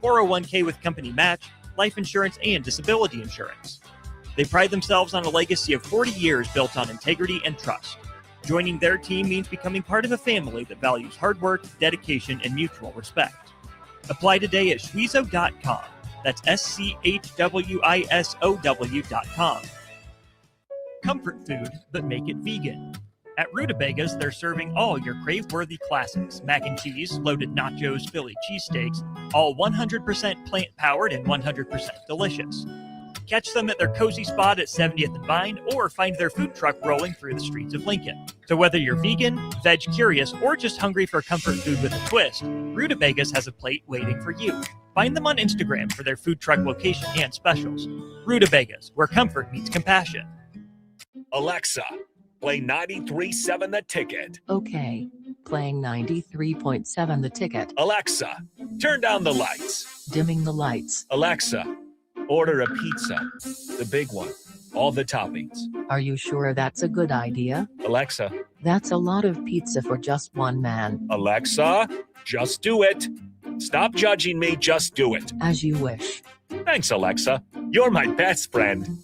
401k with company match, life insurance, and disability insurance. They pride themselves on a legacy of 40 years built on integrity and trust. Joining their team means becoming part of a family that values hard work, dedication, and mutual respect. Apply today at schwizo.com. That's SCHWISOW.com. Comfort food, but make it vegan. At Rutabagas, they're serving all your crave-worthy classics. Mac and cheese, loaded nachos, Philly cheesesteaks, all 100% plant-powered and 100% delicious. Catch them at their cozy spot at 70th and Vine, or find their food truck rolling through the streets of Lincoln. So whether you're vegan, veg curious, or just hungry for comfort food with a twist, Rutabagas has a plate waiting for you. Find them on Instagram for their food truck location and specials. Rutabagas, where comfort meets compassion. Alexa, play 93.7 The Ticket. Okay, playing 93.7 The Ticket. Alexa, turn down the lights. Dimming the lights. Alexa, order a pizza, the big one, all the toppings. Are you sure that's a good idea? Alexa. That's a lot of pizza for just one man. Alexa, just do it. Stop judging me, just do it. As you wish. Thanks, Alexa. You're my best friend.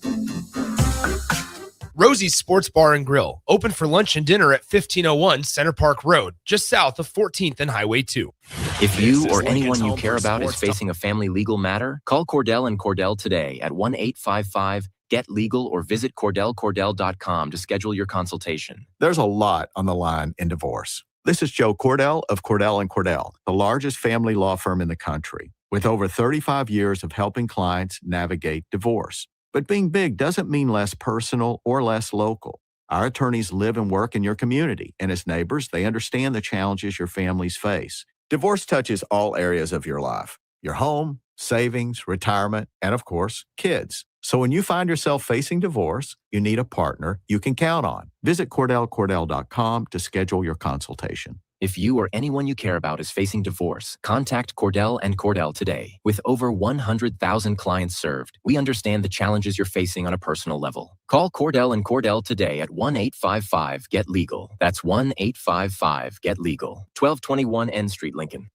Rosie's Sports Bar and Grill, open for lunch and dinner at 1501 Center Park Road, just south of 14th and Highway 2. If you or anyone you care about is facing a family legal matter, call Cordell & Cordell today at 1-855-GET-LEGAL or visit CordellCordell.com to schedule your consultation. There's a lot on the line in divorce. This is Joe Cordell of Cordell & Cordell, the largest family law firm in the country, with over 35 years of helping clients navigate divorce. But being big doesn't mean less personal or less local. Our attorneys live and work in your community, and as neighbors, they understand the challenges your families face. Divorce touches all areas of your life: your home, savings, retirement, and of course, kids. So when you find yourself facing divorce, you need a partner you can count on. Visit CordellCordell.com to schedule your consultation. If you or anyone you care about is facing divorce, contact Cordell & Cordell today. With over 100,000 clients served, we understand the challenges you're facing on a personal level. Call Cordell & Cordell today at 1-855-GET-LEGAL. That's 1-855-GET-LEGAL. 1221 N Street, Lincoln.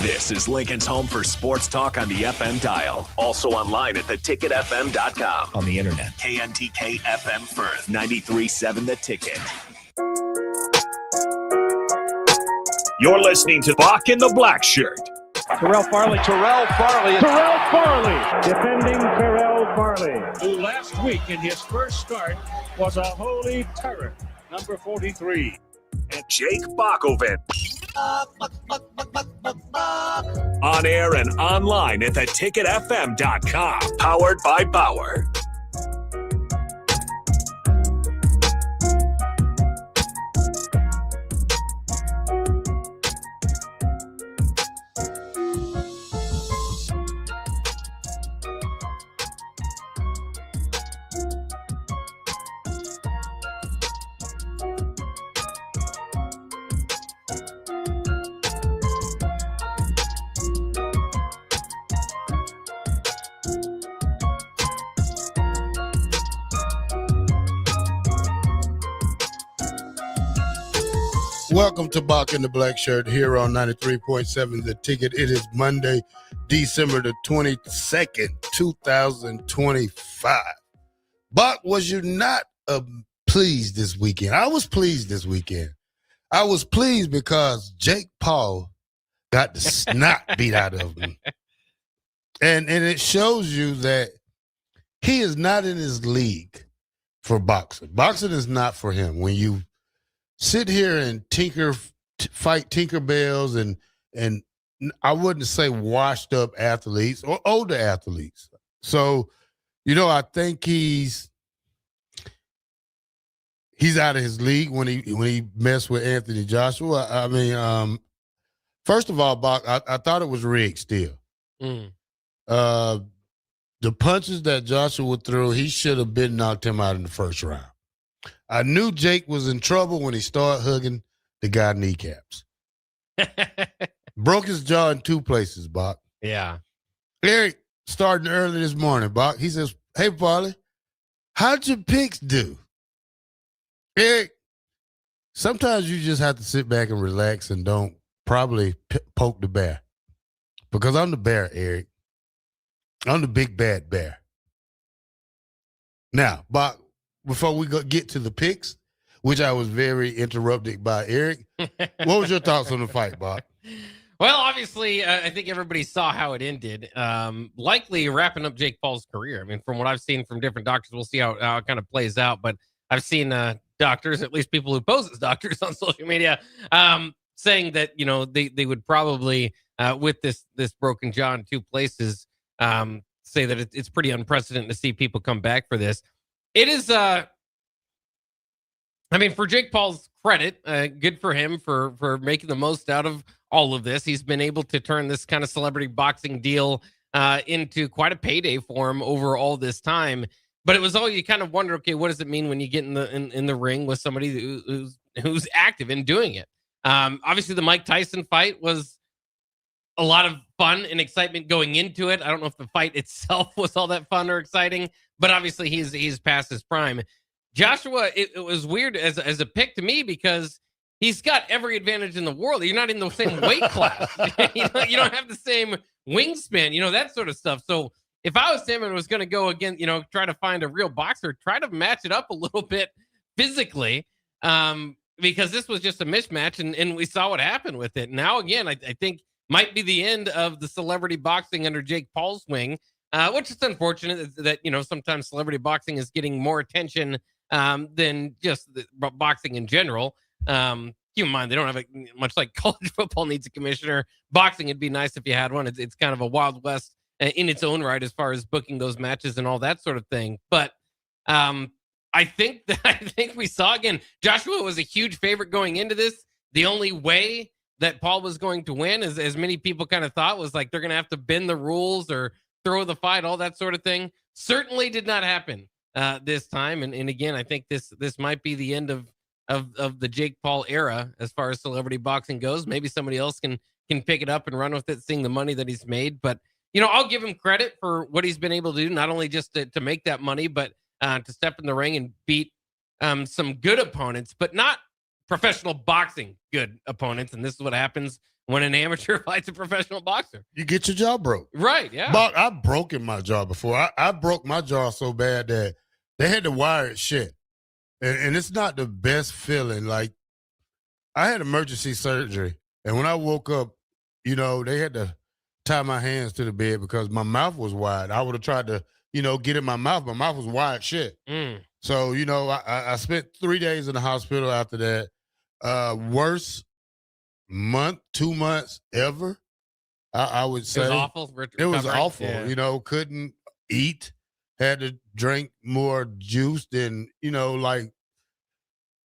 This is Lincoln's home for sports talk on the FM dial. Also online at theticketfm.com. On the internet, KNTK FM Firth, 93.7 The Ticket. You're listening to Bock in the Blackshirt. Terrell Farley. Defending Terrell Farley, who last week in his first start was a holy terror. Number 43. And Jake Bockoven. On air and online at theticketfm.com. Powered by Bauer. Welcome to Bock in the Blackshirt here on 93.7 The Ticket. It is Monday, December the 22nd, 2025. Bock, was you not pleased this weekend? I was pleased this weekend. I was pleased because Jake Paul got the snot beat out of him. And it shows you that he is not in his league for boxing. Boxing is not for him. When you sit here and fight Tinkerbells and I wouldn't say washed up athletes or older athletes. So, I think he's out of his league when he messed with Anthony Joshua. I mean, first of all, Bach, I thought it was rigged still. The punches that Joshua threw, he should have been knocked him out in the first round. I knew Jake was in trouble when he started hugging the guy kneecaps. Broke his jaw in two places, Bach. Yeah. Eric, starting early this morning, Bach, he says, "Hey, Farley, how'd your picks do?" Eric, sometimes you just have to sit back and relax and don't probably poke the bear. because I'm the bear, Eric. I'm the big bad bear. Now, Bach, before we get to the picks, which I was very interrupted by Eric, what was your thoughts on the fight, Bach? Well, obviously, I think everybody saw how it ended. Likely wrapping up Jake Paul's career. I mean, from what I've seen from different doctors, we'll see how it kind of plays out. But I've seen doctors, at least people who pose as doctors on social media, saying that they would probably with this broken jaw in two places, say that it's pretty unprecedented to see people come back for this. It is. I mean, for Jake Paul's credit, good for him for making the most out of all of this. He's been able to turn this kind of celebrity boxing deal into quite a payday for him over all this time. But it was all you kind of wonder, okay, what does it mean when you get in the ring with somebody who's active in doing it? Obviously, the Mike Tyson fight was a lot of fun and excitement going into it. I don't know if the fight itself was all that fun or exciting, but obviously he's past his prime. Joshua, it was weird as a pick to me because he's got every advantage in the world. You're not in the same weight class. You don't have the same wingspan, that sort of stuff. So if I was him and was going to go again, try to find a real boxer, try to match it up a little bit physically, because this was just a mismatch, and we saw what happened with it. Now, again, I think might be the end of the celebrity boxing under Jake Paul's wing, which is unfortunate that, sometimes celebrity boxing is getting more attention than just boxing in general. Keep in mind, they don't have much like college football needs a commissioner. Boxing, it'd be nice if you had one. It's kind of a Wild West in its own right as far as booking those matches and all that sort of thing. But I think we saw again, Joshua was a huge favorite going into this. The only way that Paul was going to win, as many people kind of thought, was like they're going to have to bend the rules or throw the fight, all that sort of thing. Certainly did not happen this time. And again, I think this might be the end of the Jake Paul era as far as celebrity boxing goes. Maybe somebody else can pick it up and run with it, seeing the money that he's made. But, I'll give him credit for what he's been able to do, not only just to make that money, but to step in the ring and beat some good opponents, but not professional boxing good opponents. And this is what happens when an amateur fights a professional boxer. You get your jaw broke. Right, yeah. But I've broken my jaw before. I broke my jaw so bad that they had to wire it shut. And it's not the best feeling. Like, I had emergency surgery, and when I woke up, they had to tie my hands to the bed because my mouth was wide. I would have tried to, get in my mouth. My mouth was wide shut. So, I spent 3 days in the hospital after that. Worst 2 months ever, I would say. It was awful. It was awful. Yeah. Couldn't eat. Had to drink more juice than, like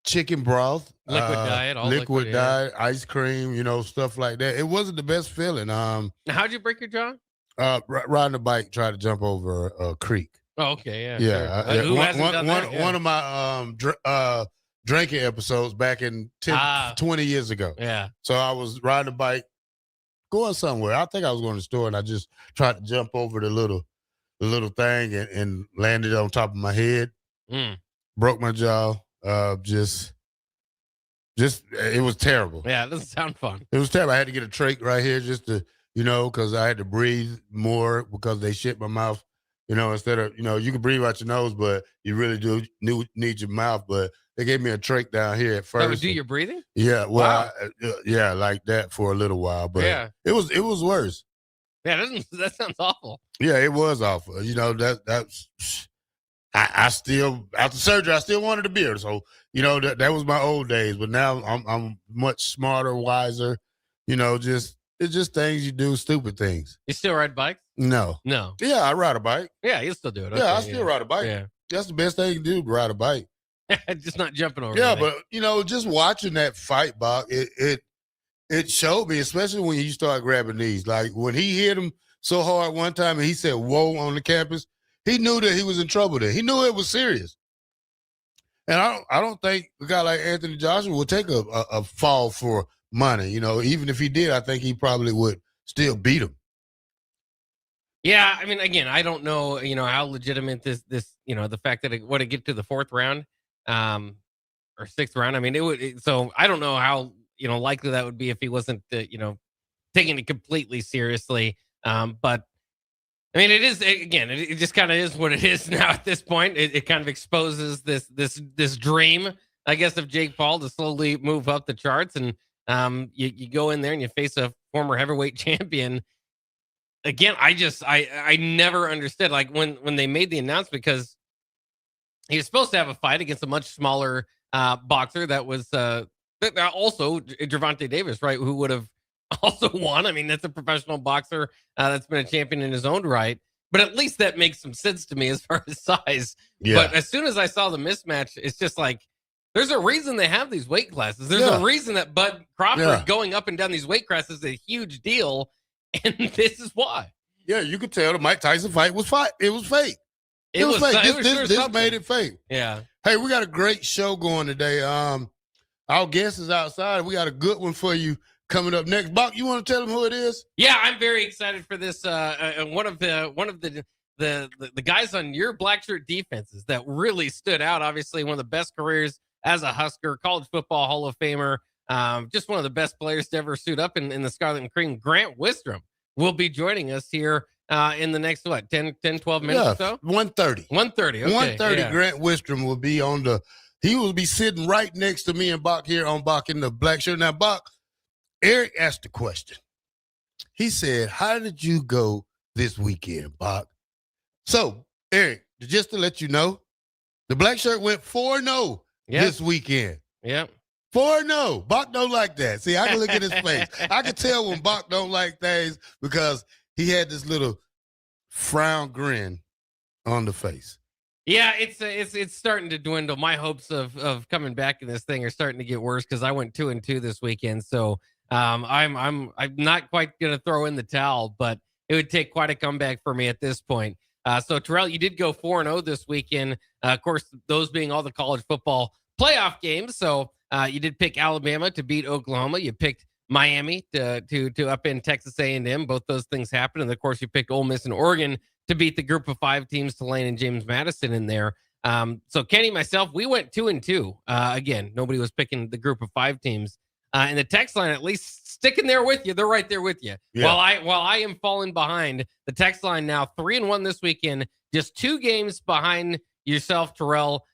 chicken broth. Liquid diet. Liquid diet, ice cream, stuff like that. It wasn't the best feeling. How'd you break your jaw? Riding a bike, tried to jump over a creek. Oh, okay, yeah. Yeah. Sure. Who hasn't done that? Yeah. One of my drinking episodes back in 20 years ago. Yeah. So I was riding a bike, going somewhere. I think I was going to the store, and I just tried to jump over the little thing and landed on top of my head. Broke my jaw. Just it was terrible. Yeah, it doesn't sound fun. It was terrible. I had to get a trach right here just to, because I had to breathe more because they shit my mouth. Instead of, you can breathe out your nose, but you really do need your mouth. But they gave me a trach down here at first. That would do your breathing? Yeah. Well, wow. Yeah, like that for a little while. But yeah, it was worse. Yeah, that sounds awful. Yeah, it was awful. That's I still, after surgery, I still wanted a beer. So, that was my old days. But now I'm much smarter, wiser. It's just things you do, stupid things. You still ride bikes? No. Yeah, I ride a bike. Yeah, you still do it. Okay, I still ride a bike. Yeah. That's the best thing you can do, ride a bike. Just not jumping over. Yeah, but, just watching that fight, Bob, it showed me, especially when you start grabbing knees. Like, when he hit him so hard one time and he said, whoa, on the campus, he knew that he was in trouble there. He knew it was serious. And I don't think a guy like Anthony Joshua would take a fall for money. Even if he did, I think he probably would still beat him. Yeah, I mean, again, I don't know, how legitimate this, the fact that it would get to the fourth round, or sixth round. I mean, it would. So I don't know how likely that would be if he wasn't, taking it completely seriously. But I mean, it is, again, it just kind of is what it is now at this point. It kind of exposes this dream, I guess, of Jake Paul to slowly move up the charts. And you go in there and you face a former heavyweight champion. Again, I never understood, like, when they made the announcement, because he was supposed to have a fight against a much smaller boxer that was also Gervonta Davis, right, who would have also won. I mean, that's a professional boxer that's been a champion in his own right. But at least that makes some sense to me as far as size. Yeah. But as soon as I saw the mismatch, it's just like, there's a reason they have these weight classes. There's a reason that Bud Crawford going up and down these weight classes is a huge deal. And this is why. Yeah, you could tell the Mike Tyson fight was fake. It was fake. It was fake. This made it fake. Yeah. Hey, we got a great show going today. Our guest is outside. We got a good one for you coming up next. Bock, you want to tell them who it is? Yeah, I'm very excited for this. One of the guys on your Blackshirt defenses that really stood out. Obviously, one of the best careers as a Husker, college football Hall of Famer. Just one of the best players to ever suit up in the Scarlet and Cream. Grant Wistrom will be joining us here in the next, 10, 12 minutes or so? 1:30. 1:30, okay. 1:30, yeah. Grant Wistrom will be he will be sitting right next to me and Bock here on Bock in the Black Shirt. Now, Bock, Eric asked a question. He said, how did you go this weekend, Bock? So, Eric, just to let you know, the Black Shirt went 4-0 this weekend. Yep. 4-0. Bock don't like that. See, I can look at his face. I can tell when Bock don't like things because he had this little frown grin on the face. Yeah, it's starting to dwindle. My hopes of coming back in this thing are starting to get worse because I went 2-2 this weekend. So I'm not quite gonna throw in the towel, but it would take quite a comeback for me at this point. So Terrell, you did go 4-0 this weekend. Of course, those being all the college football playoff games. So you did pick Alabama to beat Oklahoma. You picked Miami to upend Texas A&M. Both those things happened. And of course, you picked Ole Miss and Oregon to beat the group of 5 teams, Tulane and James Madison in there. So Kenny, myself, we went 2-2. Again, nobody was picking the group of 5 teams. And the text line, at least sticking there with you. They're right there with you. Yeah. While I am falling behind, the text line now 3-1 this weekend, just 2 games behind yourself, Terrell,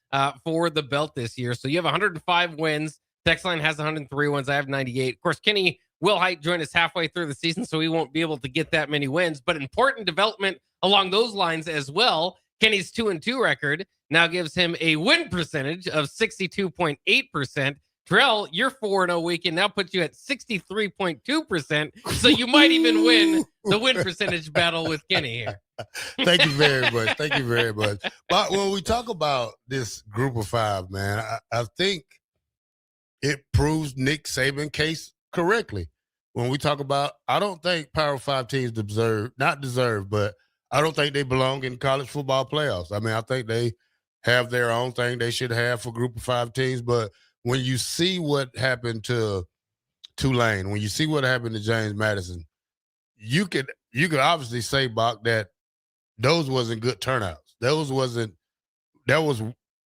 for the belt this year. So you have 105 wins. Text line has 103 wins. I have 98. Of course, Kenny will join us halfway through the season, so he won't be able to get that many wins. But important development along those lines as well. Kenny's 2-2 record now gives him a win percentage of 62.8%. Terrell, your 4-0 weekend now puts you at 63.2%. So you might even win the win percentage battle with Kenny here. Thank you very much. Thank you very much. But when we talk about this group of 5, man, I think it proves Nick Saban's case correctly. When we talk about, I don't think Power 5 teams not deserve, but I don't think they belong in college football playoffs. I mean, I think they have their own thing they should have for group of 5 teams. But when you see what happened to Tulane, when you see what happened to James Madison, you could obviously say, Bock, that those wasn't good turnouts. That was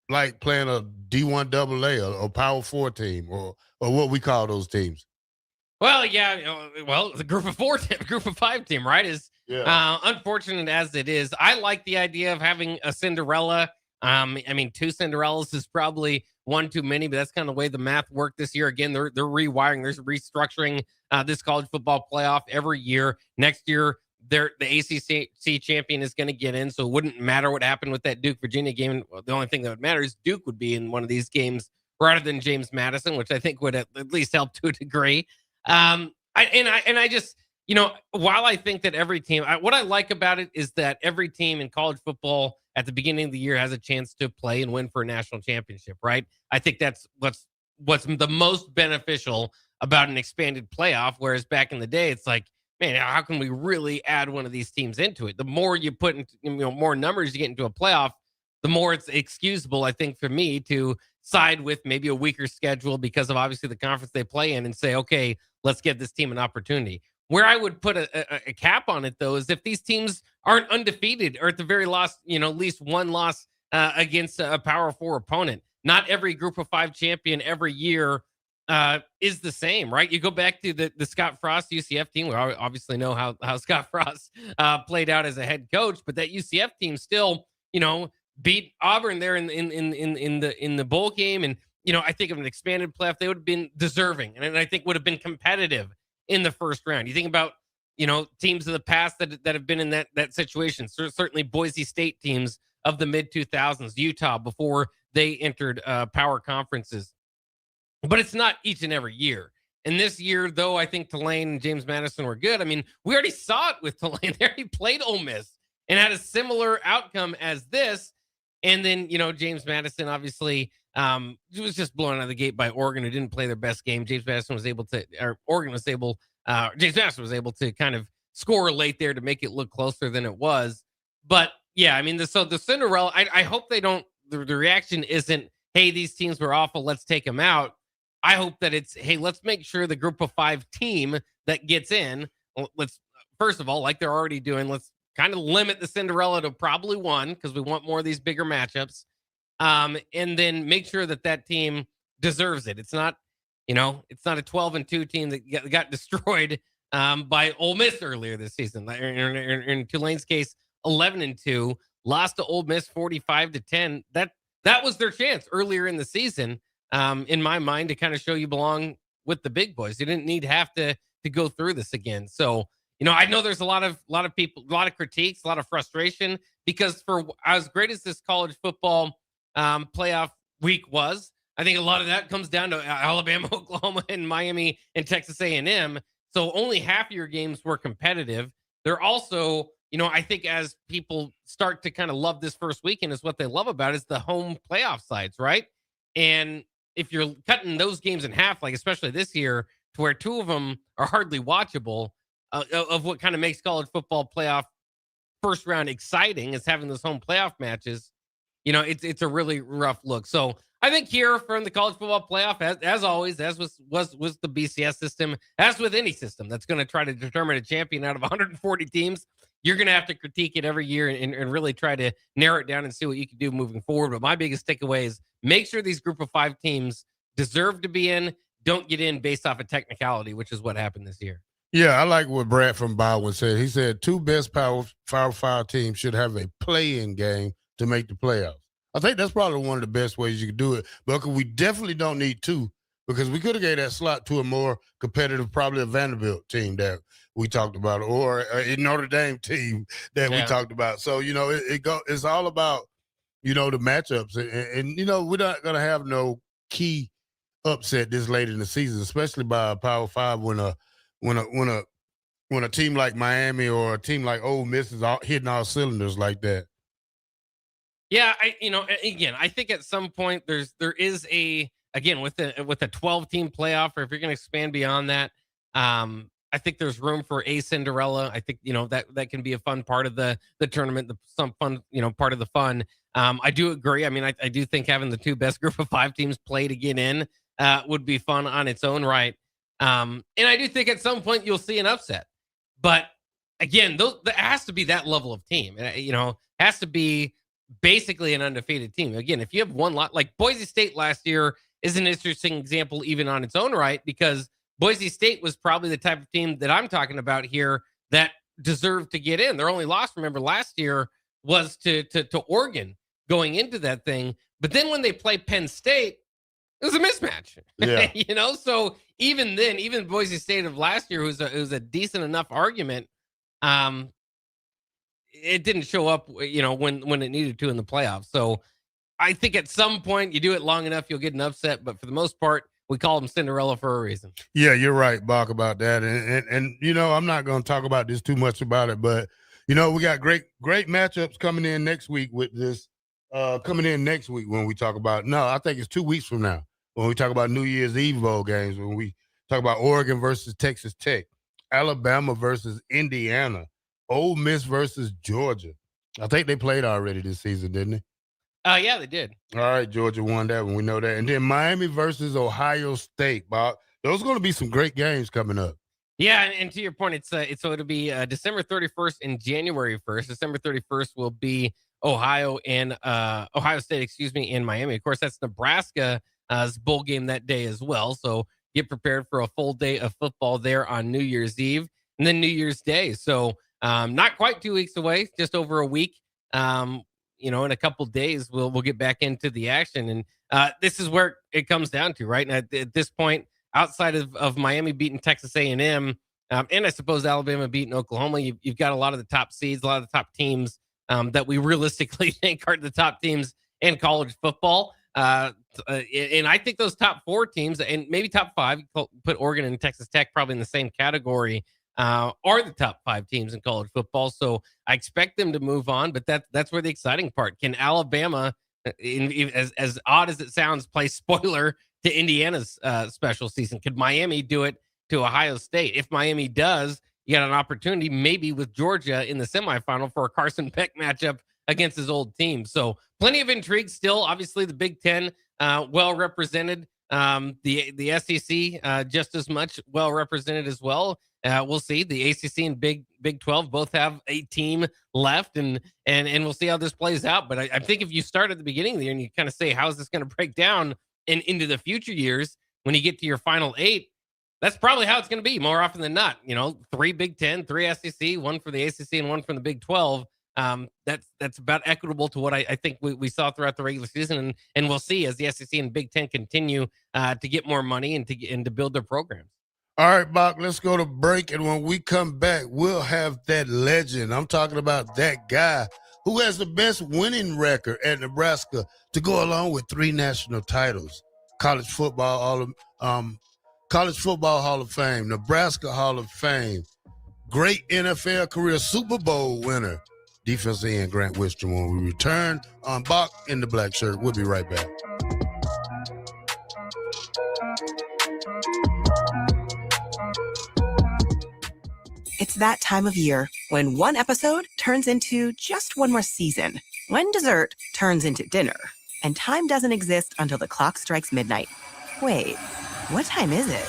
like playing a D1 AA or Power 4 team or what we call those teams. Well, yeah. Well, the group of 4, group of 5 team, right, is unfortunate as it is. I like the idea of having a Cinderella. I mean, 2 Cinderellas is probably one too many, but that's kind of the way the math worked this year. Again, they're rewiring, they're restructuring this college football playoff every year. Next year, the ACC champion is going to get in, so it wouldn't matter what happened with that Duke-Virginia game. The only thing that would matter is Duke would be in one of these games rather than James Madison, which I think would at least help to a degree. I just, while I think that every team, what I like about it is that every team in college football at the beginning of the year has a chance to play and win for a national championship, right? I think that's what's the most beneficial about an expanded playoff, whereas back in the day, it's like, man, how can we really add one of these teams into it? The more you put in, more numbers you get into a playoff, the more it's excusable, I think, for me to side with maybe a weaker schedule because of obviously the conference they play in and say, okay, let's give this team an opportunity. Where I would put a cap on it, though, is if these teams aren't undefeated or at the very least one loss against a Power 4 opponent. Not every group of 5 champion every year is the same, right? You go back to the Scott Frost UCF team. We obviously know how Scott Frost played out as a head coach, but that UCF team still, beat Auburn there in the bowl game, and I think of an expanded playoff, they would have been deserving, and I think would have been competitive in the first round. You think about teams of the past that have been in that situation. Certainly Boise State teams of the mid 2000s, Utah before they entered power conferences. But it's not each and every year. And this year, though, I think Tulane and James Madison were good. I mean, we already saw it with Tulane. They already played Ole Miss and had a similar outcome as this. And then, James Madison obviously was just blown out of the gate by Oregon, who didn't play their best game. James Madison was able to kind of score late there to make it look closer than it was. But yeah, I mean, the Cinderella, I hope they don't, the reaction isn't, hey, these teams were awful, let's take them out. I hope that it's, hey, let's make sure the group of 5 team that gets in, let's, first of all, like they're already doing, let's kind of limit the Cinderella to probably 1, because we want more of these bigger matchups. And then make sure that team deserves it. It's not, it's not a 12-2 team that got destroyed by Ole Miss earlier this season. In Tulane's case, 11-2, lost to Ole Miss 45-10. That was their chance earlier in the season. In my mind, to kind of show you belong with the big boys. You didn't need to have to go through this again. So, I know there's a lot of people, a lot of critiques, a lot of frustration, because for as great as this college football playoff week was, I think a lot of that comes down to Alabama, Oklahoma, and Miami and Texas A&M. So only half of your games were competitive. They're also, I think as people start to kind of love this first weekend, is what they love about is the home playoff sides, right? And if you're cutting those games in half, like especially this year, to where 2 of them are hardly watchable, of what kind of makes college football playoff first round exciting is having those home playoff matches. It's a really rough look. So I think here from the college football playoff, as always, as was the BCS system, as with any system that's going to try to determine a champion out of 140 teams, you're going to have to critique it every year and really try to narrow it down and see what you can do moving forward. But my biggest takeaway is make sure these group of 5 teams deserve to be in, don't get in based off of technicality, which is what happened this year. Yeah, I like what Brad from Baldwin said. He said 2 best Power 5 teams should have a play-in game to make the playoffs. I think that's probably one of the best ways you could do it. But we definitely don't need 2, because we could have gave that slot to a more competitive, probably a Vanderbilt team that we talked about, or a Notre Dame team that we talked about. So, it's all about, the matchups. And we're not going to have no key upset this late in the season, especially by a Power 5 when a team like Miami or a team like Ole Miss is hitting all cylinders like that. Yeah, I think at some point there is with a 12-team playoff, or if you're going to expand beyond that, I think there's room for a Cinderella. I think that can be a fun part of the tournament, some fun part of the fun. I do agree. I mean, I do think having the 2 best group of 5 teams play to get in would be fun on its own right. And I do think at some point you'll see an upset, but again, there has to be that level of team. Has to be basically an undefeated team. Again, if you have one lot, like Boise State last year is an interesting example even on its own right, because Boise State was probably the type of team that I'm talking about here that deserved to get in. Their only loss, remember, last year was to Oregon going into that thing. But then when they play Penn State, it was a mismatch. Yeah. So even then, even Boise State of last year was a decent enough argument. It didn't show up, when it needed to in the playoffs. So I think at some point you do it long enough, you'll get an upset. But for the most part, we call them Cinderella for a reason. Yeah, you're right, Bock, about that. And I'm not going to talk about this too much about it, but, we got great matchups coming in next week with this, when we talk about, I think it's 2 weeks from now, when we talk about New Year's Eve bowl games, when we talk about Oregon versus Texas Tech, Alabama versus Indiana, Ole Miss versus Georgia. I think they played already this season, didn't they? Yeah, they did. All right, Georgia won that one. We know that. And then Miami versus Ohio State, Bob. Those are going to be some great games coming up. Yeah, and to your point, so it'll be December 31st and January 1st. December 31st will be Ohio State, and Miami. Of course, that's Nebraska's bowl game that day as well. So get prepared for a full day of football there on New Year's Eve and then New Year's Day. So not quite 2 weeks away, just over a week. In a couple days, we'll get back into the action. And this is where it comes down to, right? And at this point, outside of Miami beating Texas A&M, and I suppose Alabama beating Oklahoma, you've got a lot of the top seeds, a lot of the top teams that we realistically think are the top teams in college football. And I think those top 4 teams, and maybe top 5, put Oregon and Texas Tech probably in the same category, are the top 5 teams in college football. So I expect them to move on, but that's where the exciting part. Can Alabama, as odd as it sounds, play spoiler to Indiana's special season? Could Miami do it to Ohio State? If Miami does, you got an opportunity maybe with Georgia in the semifinal for a Carson Beck matchup against his old team. So plenty of intrigue still. Obviously, the Big Ten well represented. The SEC just as much well represented as well. We'll see. The ACC and Big 12 both have a team left, and we'll see how this plays out. But I think if you start at the beginning there and you kind of say, how is this going to break down into the future years when you get to your final 8, that's probably how it's going to be more often than not. 3 Big 10, 3 SEC, 1 for the ACC, and 1 from the Big 12. That's about equitable to what I think we saw throughout the regular season, and we'll see as the SEC and Big 10 continue to get more money and to build their programs. All right, Bock, let's go to break, and when we come back, we'll have that legend. I'm talking about that guy who has the best winning record at Nebraska to go along with 3 national titles: College Football Hall of Fame, Nebraska Hall of Fame, great NFL career, Super Bowl winner, defensive end Grant Wistrom. When we return on Bock in the Black Shirt, we'll be right back. It's that time of year when one episode turns into just one more season, when dessert turns into dinner, and time doesn't exist until the clock strikes midnight. Wait, what time is it?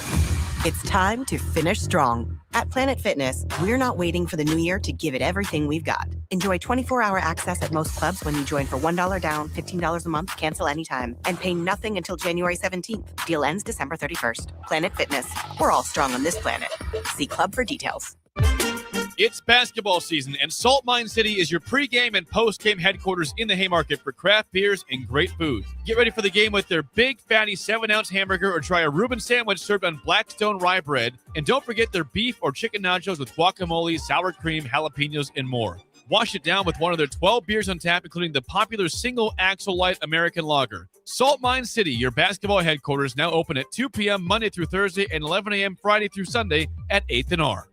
It's time to finish strong. At Planet Fitness, we're not waiting for the new year to give it everything we've got. Enjoy 24-hour access at most clubs when you join for $1 down, $15 a month, cancel anytime, and pay nothing until January 17th. Deal ends December 31st. Planet Fitness. We're all strong on this planet. See club for details. It's basketball season, and Salt Mine City is your pregame and postgame headquarters in the Haymarket for craft beers and great food. Get ready for the game with their big, fatty 7-ounce hamburger or try a Reuben sandwich served on Blackstone rye bread. And don't forget their beef or chicken nachos with guacamole, sour cream, jalapenos, and more. Wash it down with one of their 12 beers on tap, including the popular Single Axle Light American Lager. Salt Mine City, your basketball headquarters, now open at 2 p.m. Monday through Thursday and 11 a.m. Friday through Sunday at 8th and R.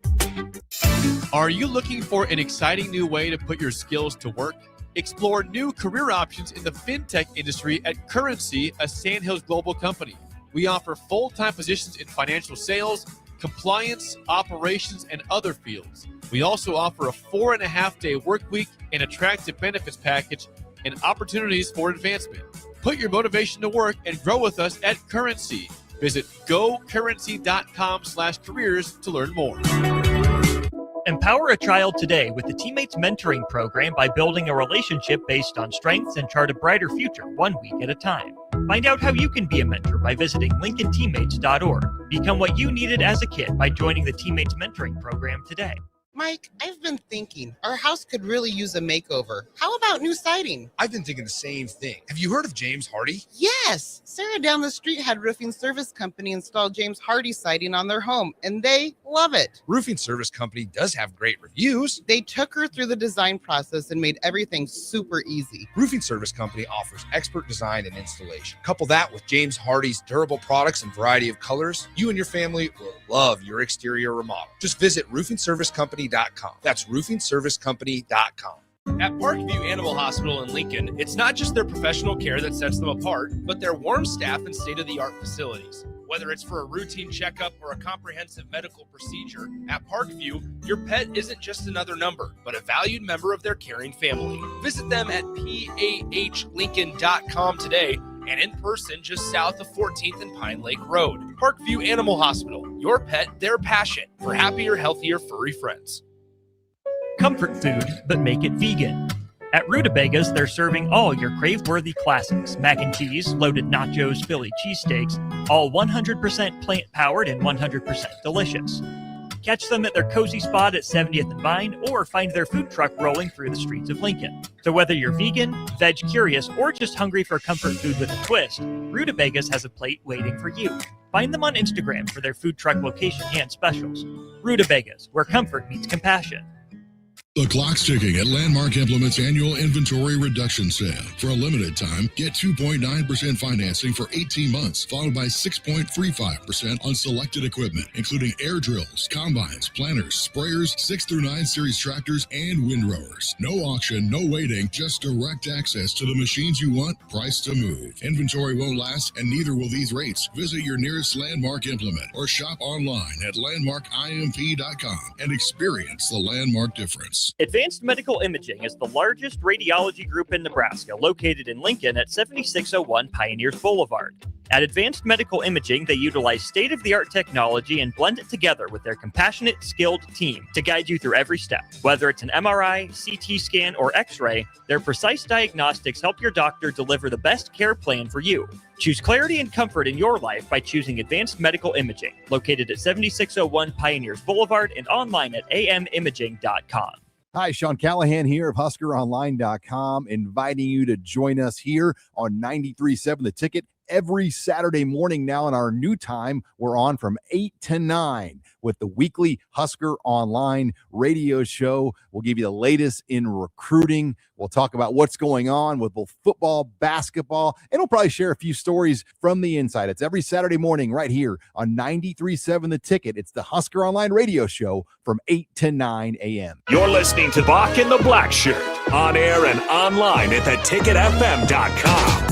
Are you looking for an exciting new way to put your skills to work? Explore new career options in the fintech industry at Currency, a Sandhills Global company. We offer full-time positions in financial sales, compliance, operations, and other fields. We also offer a 4.5-day work week, an attractive benefits package, and opportunities for advancement. Put your motivation to work and grow with us at Currency. Visit gocurrency.com/careers to learn more. Empower a child today with the Teammates Mentoring Program by building a relationship based on strengths and chart a brighter future 1 week at a time. Find out how you can be a mentor by visiting LincolnTeammates.org. Become what you needed as a kid by joining the Teammates Mentoring Program today. Mike, I've been thinking our house could really use a makeover. How about new siding? I've been thinking the same thing. Have you heard of James Hardy? Yes. Sarah down the street had Roofing Service Company install James Hardy siding on their home, and they love it. Roofing Service Company does have great reviews. They took her through the design process and made everything super easy. Roofing Service Company offers expert design and installation. Couple that with James Hardy's durable products and variety of colors, you and your family will love your exterior remodel. Just visit roofingservicecompany.com. That's roofingservicecompany.com. At Parkview Animal Hospital in Lincoln, it's not just their professional care that sets them apart, but their warm staff and state-of-the-art facilities. Whether it's for a routine checkup or a comprehensive medical procedure, at Parkview, your pet isn't just another number, but a valued member of their caring family. Visit them at pahlincoln.com today and in person just south of 14th and Pine Lake Road. Parkview Animal Hospital, your pet, their passion for happier, healthier, furry friends. Comfort food, but make it vegan. At Rutabagas, they're serving all your crave-worthy classics. Mac and cheese, loaded nachos, Philly cheesesteaks, all 100% plant-powered and 100% delicious. Catch them at their cozy spot at 70th and Vine, or find their food truck rolling through the streets of Lincoln. So whether you're vegan, veg curious, or just hungry for comfort food with a twist, Rutabagas has a plate waiting for you. Find them on Instagram for their food truck location and specials. Rutabagas, where comfort meets compassion. The clock's ticking at Landmark Implement's annual inventory reduction sale. For a limited time, get 2.9% financing for 18 months, followed by 6.35% on selected equipment, including air drills, combines, planters, sprayers, 6 through 9 series tractors, and windrowers. No auction, no waiting, just direct access to the machines you want, priced to move. Inventory won't last, and neither will these rates. Visit your nearest Landmark Implement or shop online at landmarkimp.com and experience the Landmark difference. Advanced Medical Imaging is the largest radiology group in Nebraska, located in Lincoln at 7601 Pioneers Boulevard. At Advanced Medical Imaging, they utilize state-of-the-art technology and blend it together with their compassionate, skilled team to guide you through every step. Whether it's an MRI, CT scan, or X-ray, their precise diagnostics help your doctor deliver the best care plan for you. Choose clarity and comfort in your life by choosing Advanced Medical Imaging, located at 7601 Pioneers Boulevard and online at amimaging.com. Hi, Sean Callahan here of HuskerOnline.com, inviting you to join us here on 93.7 The Ticket every Saturday morning now. In our new time, we're on from 8 to 9 with the weekly Husker Online radio show. We'll give you the latest in recruiting. We'll talk about what's going on with both football, basketball, and we'll probably share a few stories from the inside. It's every Saturday morning right here on 93.7 The Ticket. It's the Husker Online radio show from 8 to 9 a.m. You're listening to Bock and the Blackshirt, on air and online at theticketfm.com.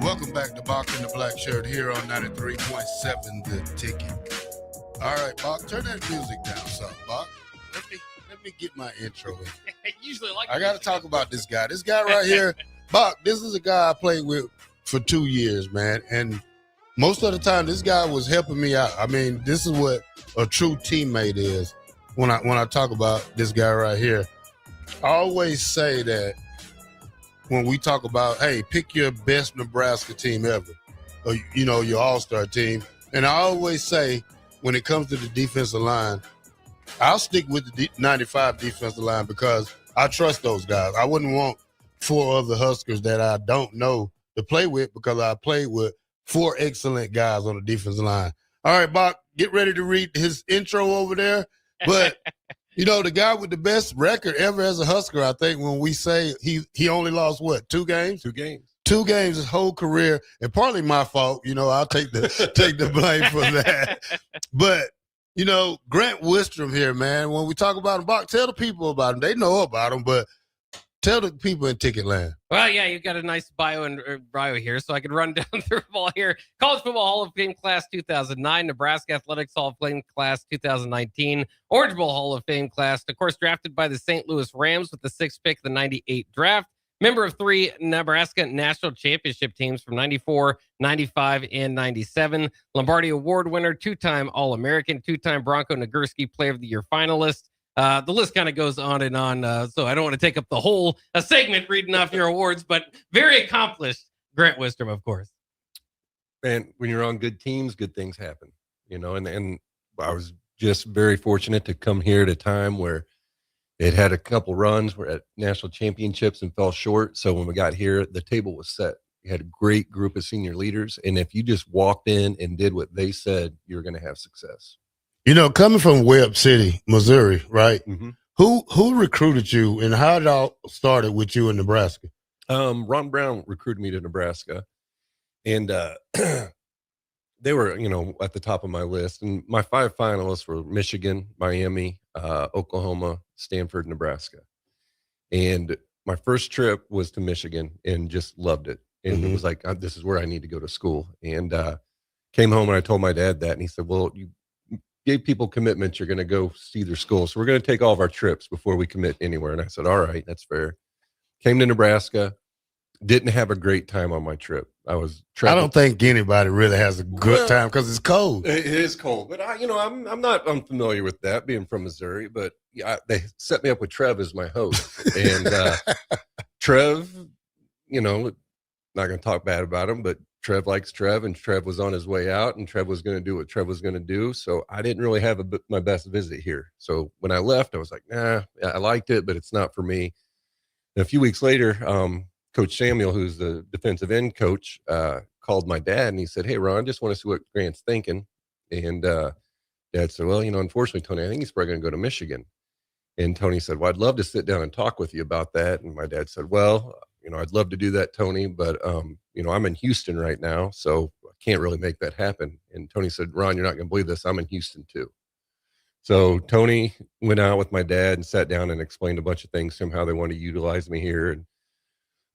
Welcome back to Bock and the Blackshirt here on 93.7 The Ticket. All right, Bock, turn that music down some, Bock. Let me get my intro in. I got to talk about this guy. This guy right here, Bock, this is a guy I played with for 2 years, man. And most of the time, this guy was helping me out. I mean, this is what a true teammate is when I talk about this guy right here. I always say that when we talk about, hey, pick your best Nebraska team ever, or, your all-star team. And I always say, when it comes to the defensive line, I'll stick with the 95 defensive line because I trust those guys. I wouldn't want 4 other Huskers that I don't know to play with because I played with 4 excellent guys on the defensive line. All right, Bock, get ready to read his intro over there. But the guy with the best record ever as a Husker, I think when we say he only lost, 2 games? 2 games. 2 games his whole career, and partly my fault. I'll take the blame for that. But, Grant Wistrom here, man, when we talk about him, Bock, tell the people about him. They know about him, but tell the people in Ticket Land. Well, yeah, you've got a nice bio here, so I can run down through them all here. College Football Hall of Fame Class 2009, Nebraska Athletics Hall of Fame Class 2019, Orange Bowl Hall of Fame Class, of course, drafted by the St. Louis Rams with the 6th pick of the 98 draft. Member of 3 Nebraska National Championship teams from 94, 95, and 97. Lombardi Award winner, 2-time All-American, 2-time Bronco Nagurski Player of the Year finalist. The list kind of goes on and on, so I don't want to take up the whole segment reading off your awards, but very accomplished Grant Wistrom, of course. And when you're on good teams, good things happen, and I was just very fortunate to come here at a time where it had a couple runs. We're at national championships and fell short. So when we got here, the table was set. You had a great group of senior leaders. And if you just walked in and did what they said, you're going to have success. Coming from Webb City, Missouri, right? Mm-hmm. Who recruited you and how it all started with you in Nebraska? Ron Brown recruited me to Nebraska. And they were, at the top of my list. And my 5 finalists were Michigan, Miami, Oklahoma, Stanford, Nebraska. And my first trip was to Michigan and just loved it. And it was like, this is where I need to go to school. And came home and I told my dad that. And he said, well, gave people commitments. You're going to go see their school. So we're going to take all of our trips before we commit anywhere. And I said, all right, that's fair. Came to Nebraska. Didn't have a great time on my trip. I don't think anybody really has a good time because it's cold. It is cold, but I'm not unfamiliar with that being from Missouri. But yeah, they set me up with Trev as my host, and Trev, not going to talk bad about him, but Trev likes Trev, and Trev was on his way out, and Trev was going to do what Trev was going to do. So I didn't really have my best visit here. So when I left, I was like, nah, I liked it, but it's not for me. And a few weeks later, Coach Samuel, who's the defensive end coach, called my dad, and he said, hey, Ron, just want to see what Grant's thinking. And Dad said, well, unfortunately, Tony, I think he's probably going to go to Michigan. And Tony said, well, I'd love to sit down and talk with you about that. And my dad said, well, I'd love to do that, Tony, but, I'm in Houston right now, so I can't really make that happen. And Tony said, Ron, you're not going to believe this. I'm in Houston too. So Tony went out with my dad and sat down and explained a bunch of things to him, how they want to utilize me here. And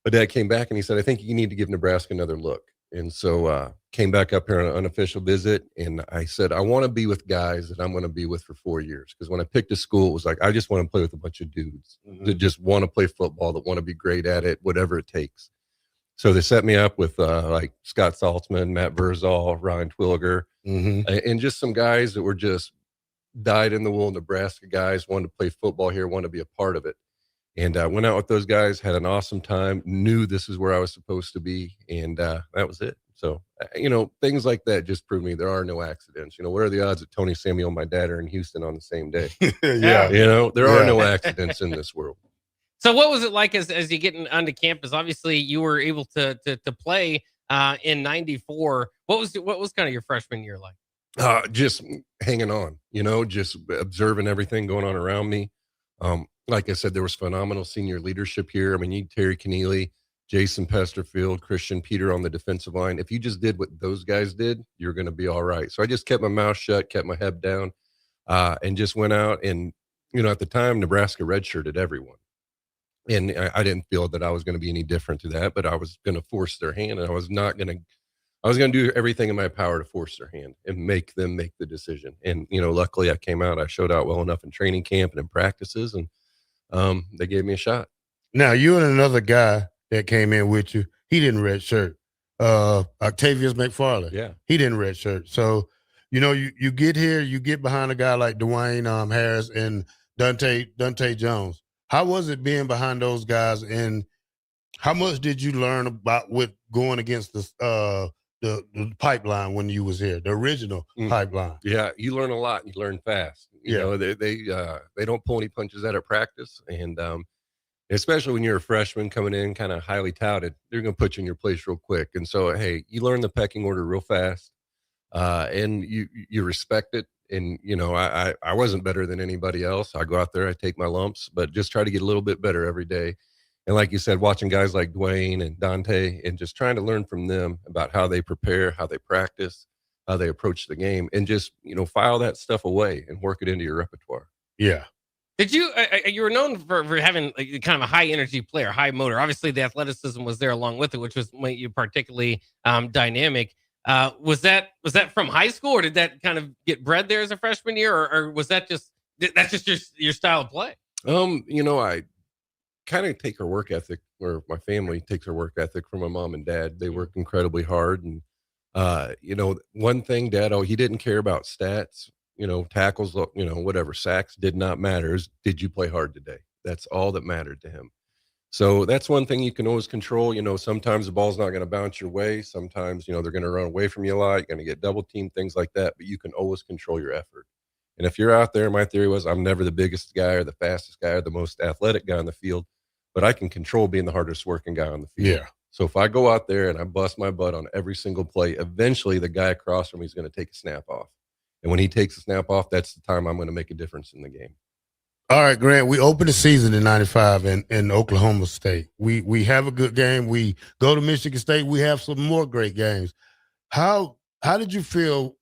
my dad came back and he said, I think you need to give Nebraska another look. And so came back up here on an unofficial visit. And I said, I want to be with guys that I'm going to be with for 4 years. Because when I picked a school, it was like, I just want to play with a bunch of dudes that just want to play football, that want to be great at it, whatever it takes. So they set me up with like Scott Saltzman, Matt Verzal, Ryan Twilliger, and just some guys that were just dyed-in-the-wool Nebraska guys, wanted to play football here, wanted to be a part of it. And I went out with those guys, had an awesome time, knew this is where I was supposed to be, and that was it. So, things like that just prove me there are no accidents. What are the odds that Tony Samuel and my dad are in Houston on the same day? Yeah. There are no accidents in this world. So what was it like as you get onto campus? Obviously, you were able to play in '94. What was kind of your freshman year like? Just hanging on, just observing everything going on around me. Like I said, there was phenomenal senior leadership here. I mean, you Terry Keneally, Jason Pesterfield, Christian Peter on the defensive line. If you just did what those guys did, you're going to be all right. So I just kept my mouth shut, kept my head down, and just went out. And, at the time, Nebraska redshirted everyone. And I didn't feel that I was going to be any different to that, but I was going to force their hand, and I was going to do everything in my power to force their hand and make them make the decision. And, luckily I came out, I showed out well enough in training camp and in practices, and they gave me a shot. Now, you and another guy that came in with you, he didn't redshirt. Octavius McFarley. Yeah. He didn't redshirt. So, you get here, you get behind a guy like Dwayne Harris and Dante Jones. How was it being behind those guys, and how much did you learn about with going against the pipeline when you was here, the original pipeline? Yeah, you learn a lot and you learn fast. They don't pull any punches out of practice, and especially when you're a freshman coming in kind of highly touted, they're going to put you in your place real quick. And so, hey, you learn the pecking order real fast, and you respect it. And, I wasn't better than anybody else. I go out there, I take my lumps, but just try to get a little bit better every day. And like you said, watching guys like Dwayne and Dante and just trying to learn from them about how they prepare, how they practice, how they approach the game, and just, file that stuff away and work it into your repertoire. Yeah. Did you were known for having kind of a high energy player, high motor. Obviously the athleticism was there along with it, which was made you particularly dynamic. Was that from high school, or did that kind of get bred there as a freshman year, or was that's just your style of play? I kind of take our work ethic, or my family takes our work ethic from my mom and dad. They work incredibly hard, and one thing, Dad, he didn't care about stats, tackles, whatever, sacks did not matter. Did you play hard today? That's all that mattered to him. So that's one thing you can always control. Sometimes the ball's not going to bounce your way. Sometimes, they're going to run away from you a lot. You're going to get double teamed, things like that. But you can always control your effort. And if you're out there, my theory was I'm never the biggest guy or the fastest guy or the most athletic guy on the field, but I can control being the hardest working guy on the field. Yeah. So if I go out there and I bust my butt on every single play, eventually the guy across from me is going to take a snap off. And when he takes a snap off, that's the time I'm going to make a difference in the game. All right, Grant, we opened the season in 95 in Oklahoma State. We have a good game. We go to Michigan State. We have some more great games. How did you feel?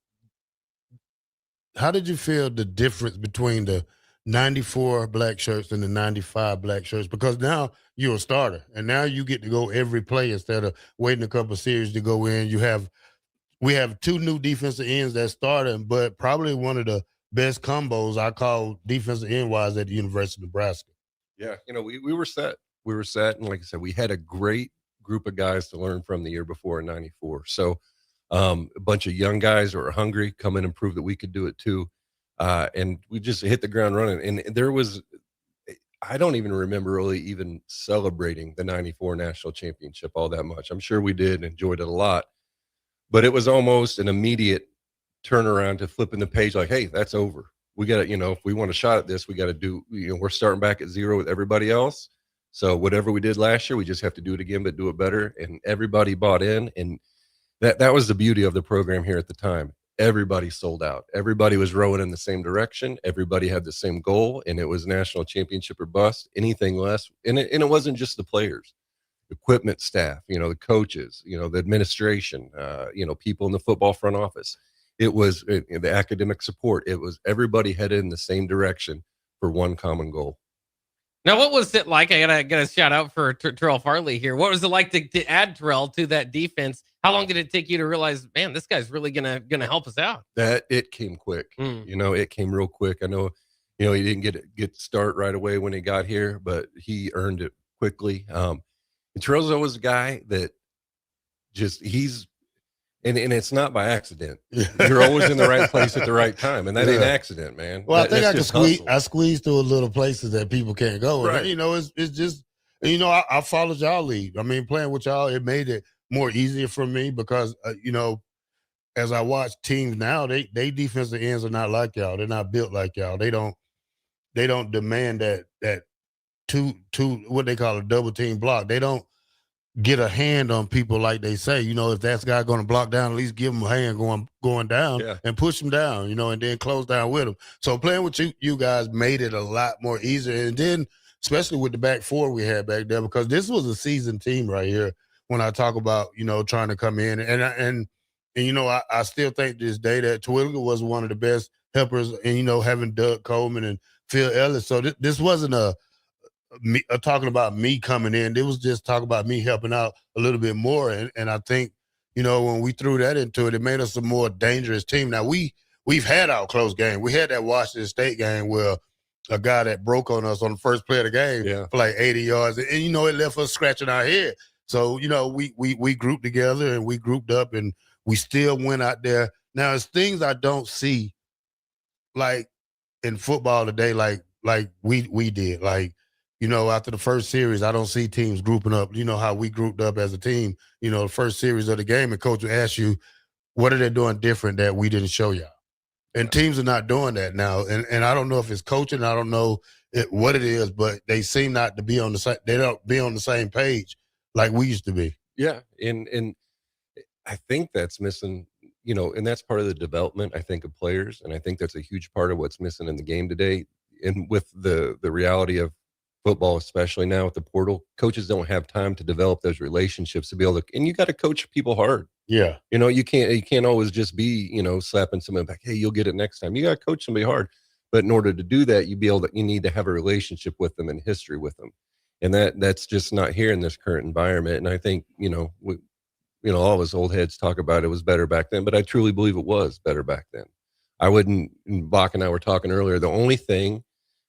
How did you feel the difference between the 94 black shirts and the 95 black shirts? Because now you're a starter, and now you get to go every play instead of waiting a couple of series to go in. We have two new defensive ends that started, but probably one of the best combos I call defensive end wise at the University of Nebraska. Yeah, we were set. We were set, and like I said, we had a great group of guys to learn from the year before in '94. So a bunch of young guys who are hungry, come in and prove that we could do it too. And we just hit the ground running. And there was, I don't even remember really even celebrating the '94 national championship all that much. I'm sure we did, enjoyed it a lot, but it was almost an immediate turnaround to flipping the page. Like, hey, that's over. We got to, if we want a shot at this, we got to do, we're starting back at zero with everybody else. So whatever we did last year, we just have to do it again, but do it better. And everybody bought in. And that was the beauty of the program here at the time. Everybody sold out. Everybody was rowing in the same direction. Everybody had the same goal, and it was national championship or bust. Anything less, and it wasn't just the players, equipment staff, the coaches, the administration, people in the football front office. It was the academic support. It was everybody headed in the same direction for one common goal. Now, what was it like? I gotta shout out for Terrell Farley here. What was it like to add Terrell to that defense? How long did it take you to realize, man, this guy's really gonna help us out? That it came quick. It came real quick. I know, he didn't get start right away when he got here, but he earned it quickly. And Terrell's always a guy that and it's not by accident. You're always in the right place at the right time, and that ain't accident, man. Well, I think I squeeze through a little places that people can't go. Right. And, it's just, I followed y'all lead. I mean, playing with y'all, it made it more easier for me because, as I watch teams now, they defensive ends are not like y'all. They're not built like y'all. They don't demand that two what they call a double team block. They don't get a hand on people like they say. If that's guy going to block down, at least give him a hand going down and push him down, and then close down with him. So playing with you guys made it a lot more easier. And then especially with the back four we had back there, because this was a seasoned team right here when I talk about, trying to come in. And I still think this day that Twilliger was one of the best helpers, and, having Doug Coleman and Phil Ellis. So this wasn't me talking about me coming in. It was just talking about me helping out a little bit more. And I think, when we threw that into it, it made us a more dangerous team. Now we've had our close game. We had that Washington State game where a guy that broke on us on the first play of the game for like 80 yards. And it left us scratching our head. So, we grouped together and we grouped up and we still went out there. Now it's things I don't see like in football today, like we did. Like, after the first series, I don't see teams grouping up. How we grouped up as a team, the first series of the game, and coach will ask you, what are they doing different that we didn't show y'all? And teams are not doing that now. And I don't know if it's coaching. I don't know what it is, but they seem not to be on the same. They don't be on the same page like we used to be. Yeah. And I think that's missing, and that's part of the development, I think, of players. And I think that's a huge part of what's missing in the game today. And with the reality of football, especially now with the portal, coaches don't have time to develop those relationships to be able to, and you got to coach people hard. Yeah. You can't always just be, slapping somebody back, hey, you'll get it next time. You got to coach somebody hard. But in order to do that, you need to have a relationship with them and history with them. And that's just not here in this current environment. And I think, all of us old heads talk about it was better back then, but I truly believe it was better back then. Bach and I were talking earlier, the only thing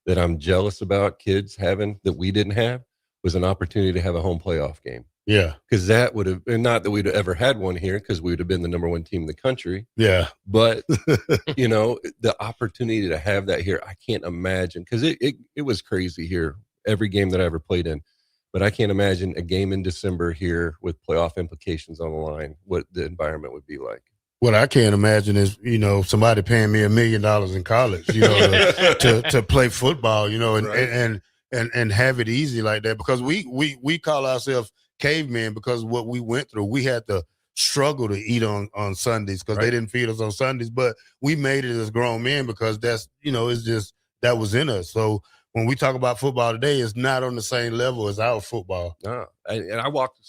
that I'm jealous about kids having that we didn't have was an opportunity to have a home playoff game. Yeah. Because that would have, and not that we'd ever had one here, because we would have been the number one team in the country. Yeah. But, the opportunity to have that here, I can't imagine, because it was crazy here, every game that I ever played in. But I can't imagine a game in December here with playoff implications on the line, what the environment would be like. What I can't imagine is, somebody paying me $1 million in college, to play football, and have it easy like that, because we call ourselves cavemen because of what we went through. We had to struggle to eat on Sundays because they didn't feed us on Sundays, but we made it as grown men because that's, it's just, that was in us. So when we talk about football today, it's not on the same level as our football. And I walked,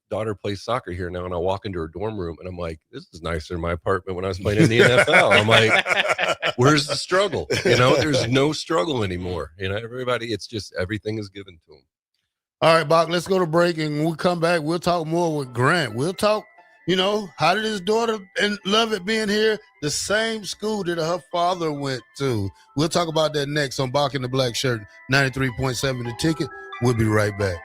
daughter plays soccer here now, and I walk into her dorm room and I'm like, this is nicer than my apartment when I was playing in the NFL. I'm like, where's the struggle? There's no struggle anymore. Everybody, it's just everything is given to them. All right, Bock, let's go to break, and when we come back, we'll talk more with Grant. We'll talk You know, how did his daughter and love it being here? The same school that her father went to. We'll talk about that next on Bock The Blackshirt, 93.7 The Ticket. We'll be right back.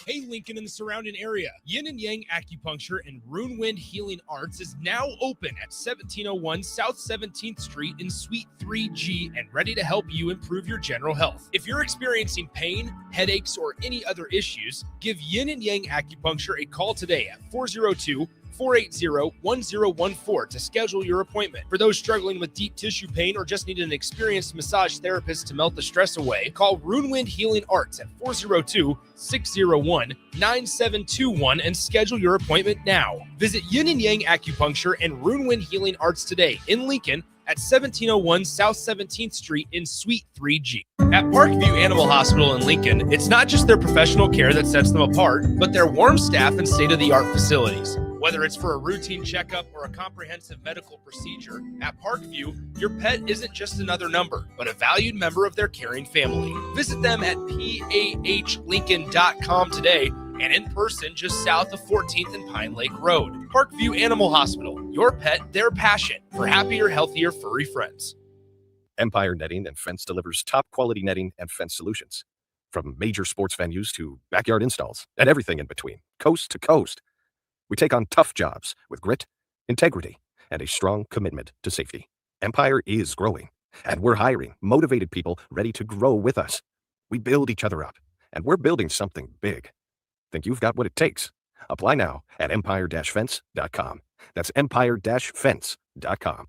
Hey, Lincoln and the surrounding area. Yin and Yang Acupuncture and Rune Wind Healing Arts is now open at 1701 South 17th Street in Suite 3G and ready to help you improve your general health. If you're experiencing pain, headaches, or any other issues, give Yin and Yang Acupuncture a call today at 402-480-1014 to schedule your appointment. For those struggling with deep tissue pain or just need an experienced massage therapist to melt the stress away, call Rune Wind Healing Arts at 402-601-9721 and schedule your appointment now. Visit Yin and Yang Acupuncture and Rune Wind Healing Arts today in Lincoln at 1701 South 17th Street in Suite 3G. At Parkview Animal Hospital in Lincoln, it's not just their professional care that sets them apart, but their warm staff and state-of-the-art facilities. Whether it's for a routine checkup or a comprehensive medical procedure, at Parkview, your pet isn't just another number, but a valued member of their caring family. Visit them at pahlincoln.com today and in person just south of 14th and Pine Lake Road. Parkview Animal Hospital, your pet, their passion for happier, healthier, furry friends. Empire Netting and Fence delivers top quality netting and fence solutions. From major sports venues to backyard installs and everything in between, coast to coast. We take on tough jobs with grit, integrity, and a strong commitment to safety. Empire is growing, and we're hiring motivated people ready to grow with us. We build each other up, and we're building something big. Think you've got what it takes? Apply now at empire-fence.com. That's empire-fence.com.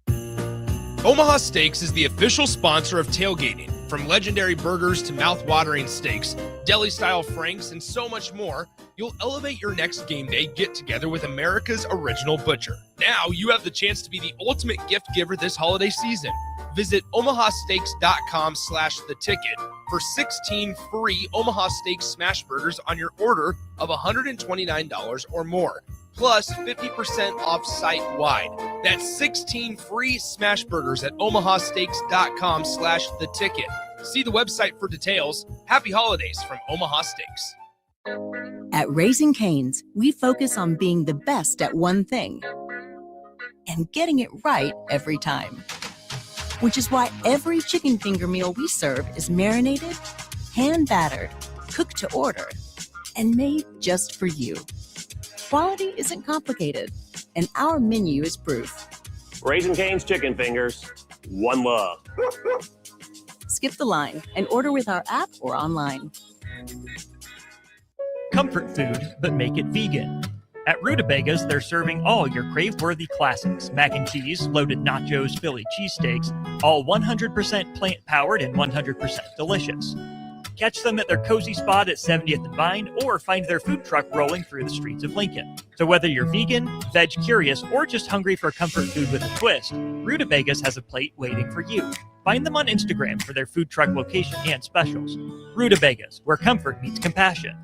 Omaha Steaks is the official sponsor of tailgating. From legendary burgers to mouth-watering steaks, deli-style franks, and so much more, you'll elevate your next game day get-together with America's original butcher. Now you have the chance to be the ultimate gift giver this holiday season. Visit omahasteaks.com/theticket for 16 free Omaha Steaks smash burgers on your order of $129 or more, plus 50% off site-wide. That's 16 free smash burgers at omahasteaks.com/theticket. See the website for details. Happy holidays from Omaha Steaks. At Raising Cane's, we focus on being the best at one thing and getting it right every time. Which is why every chicken finger meal we serve is marinated, hand-battered, cooked to order, and made just for you. Quality isn't complicated, and our menu is proof. Raising Cane's chicken fingers, one love. Skip the line and order with our app or online. Comfort food, but make it vegan. At Rutabagas, they're serving all your crave-worthy classics. Mac and cheese, loaded nachos, Philly cheesesteaks, all 100% plant-powered and 100% delicious. Catch them at their cozy spot at 70th and Vine, or find their food truck rolling through the streets of Lincoln. So whether you're vegan, veg curious, or just hungry for comfort food with a twist, Rutabagas has a plate waiting for you. Find them on Instagram for their food truck location and specials. Rutabagas, where comfort meets compassion.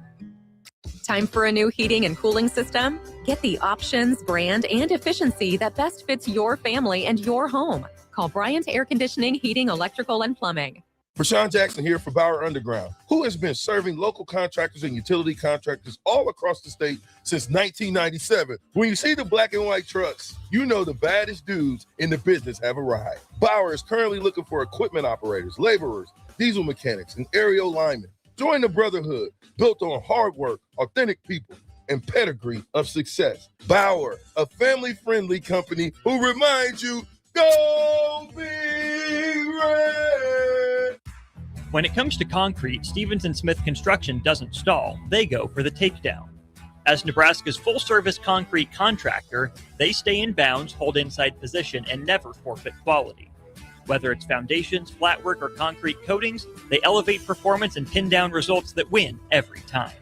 Time for a new heating and cooling system? Get the options, brand, and efficiency that best fits your family and your home. Call Bryant Air Conditioning, Heating, Electrical, and Plumbing. Rashawn Jackson here for Bauer Underground, who has been serving local contractors and utility contractors all across the state since 1997. When you see the black and white trucks, you know the baddest dudes in the business have arrived. Bauer is currently looking for equipment operators, laborers, diesel mechanics, and aerial linemen. Join the brotherhood built on hard work, authentic people, and pedigree of success. Bauer, a family-friendly company who reminds you, go Big Red! When it comes to concrete, Stevens & Smith Construction doesn't stall. They go for the takedown. As Nebraska's full-service concrete contractor, they stay in bounds, hold inside position, and never forfeit quality. Whether it's foundations, flatwork, or concrete coatings, they elevate performance and pin down results that win every time.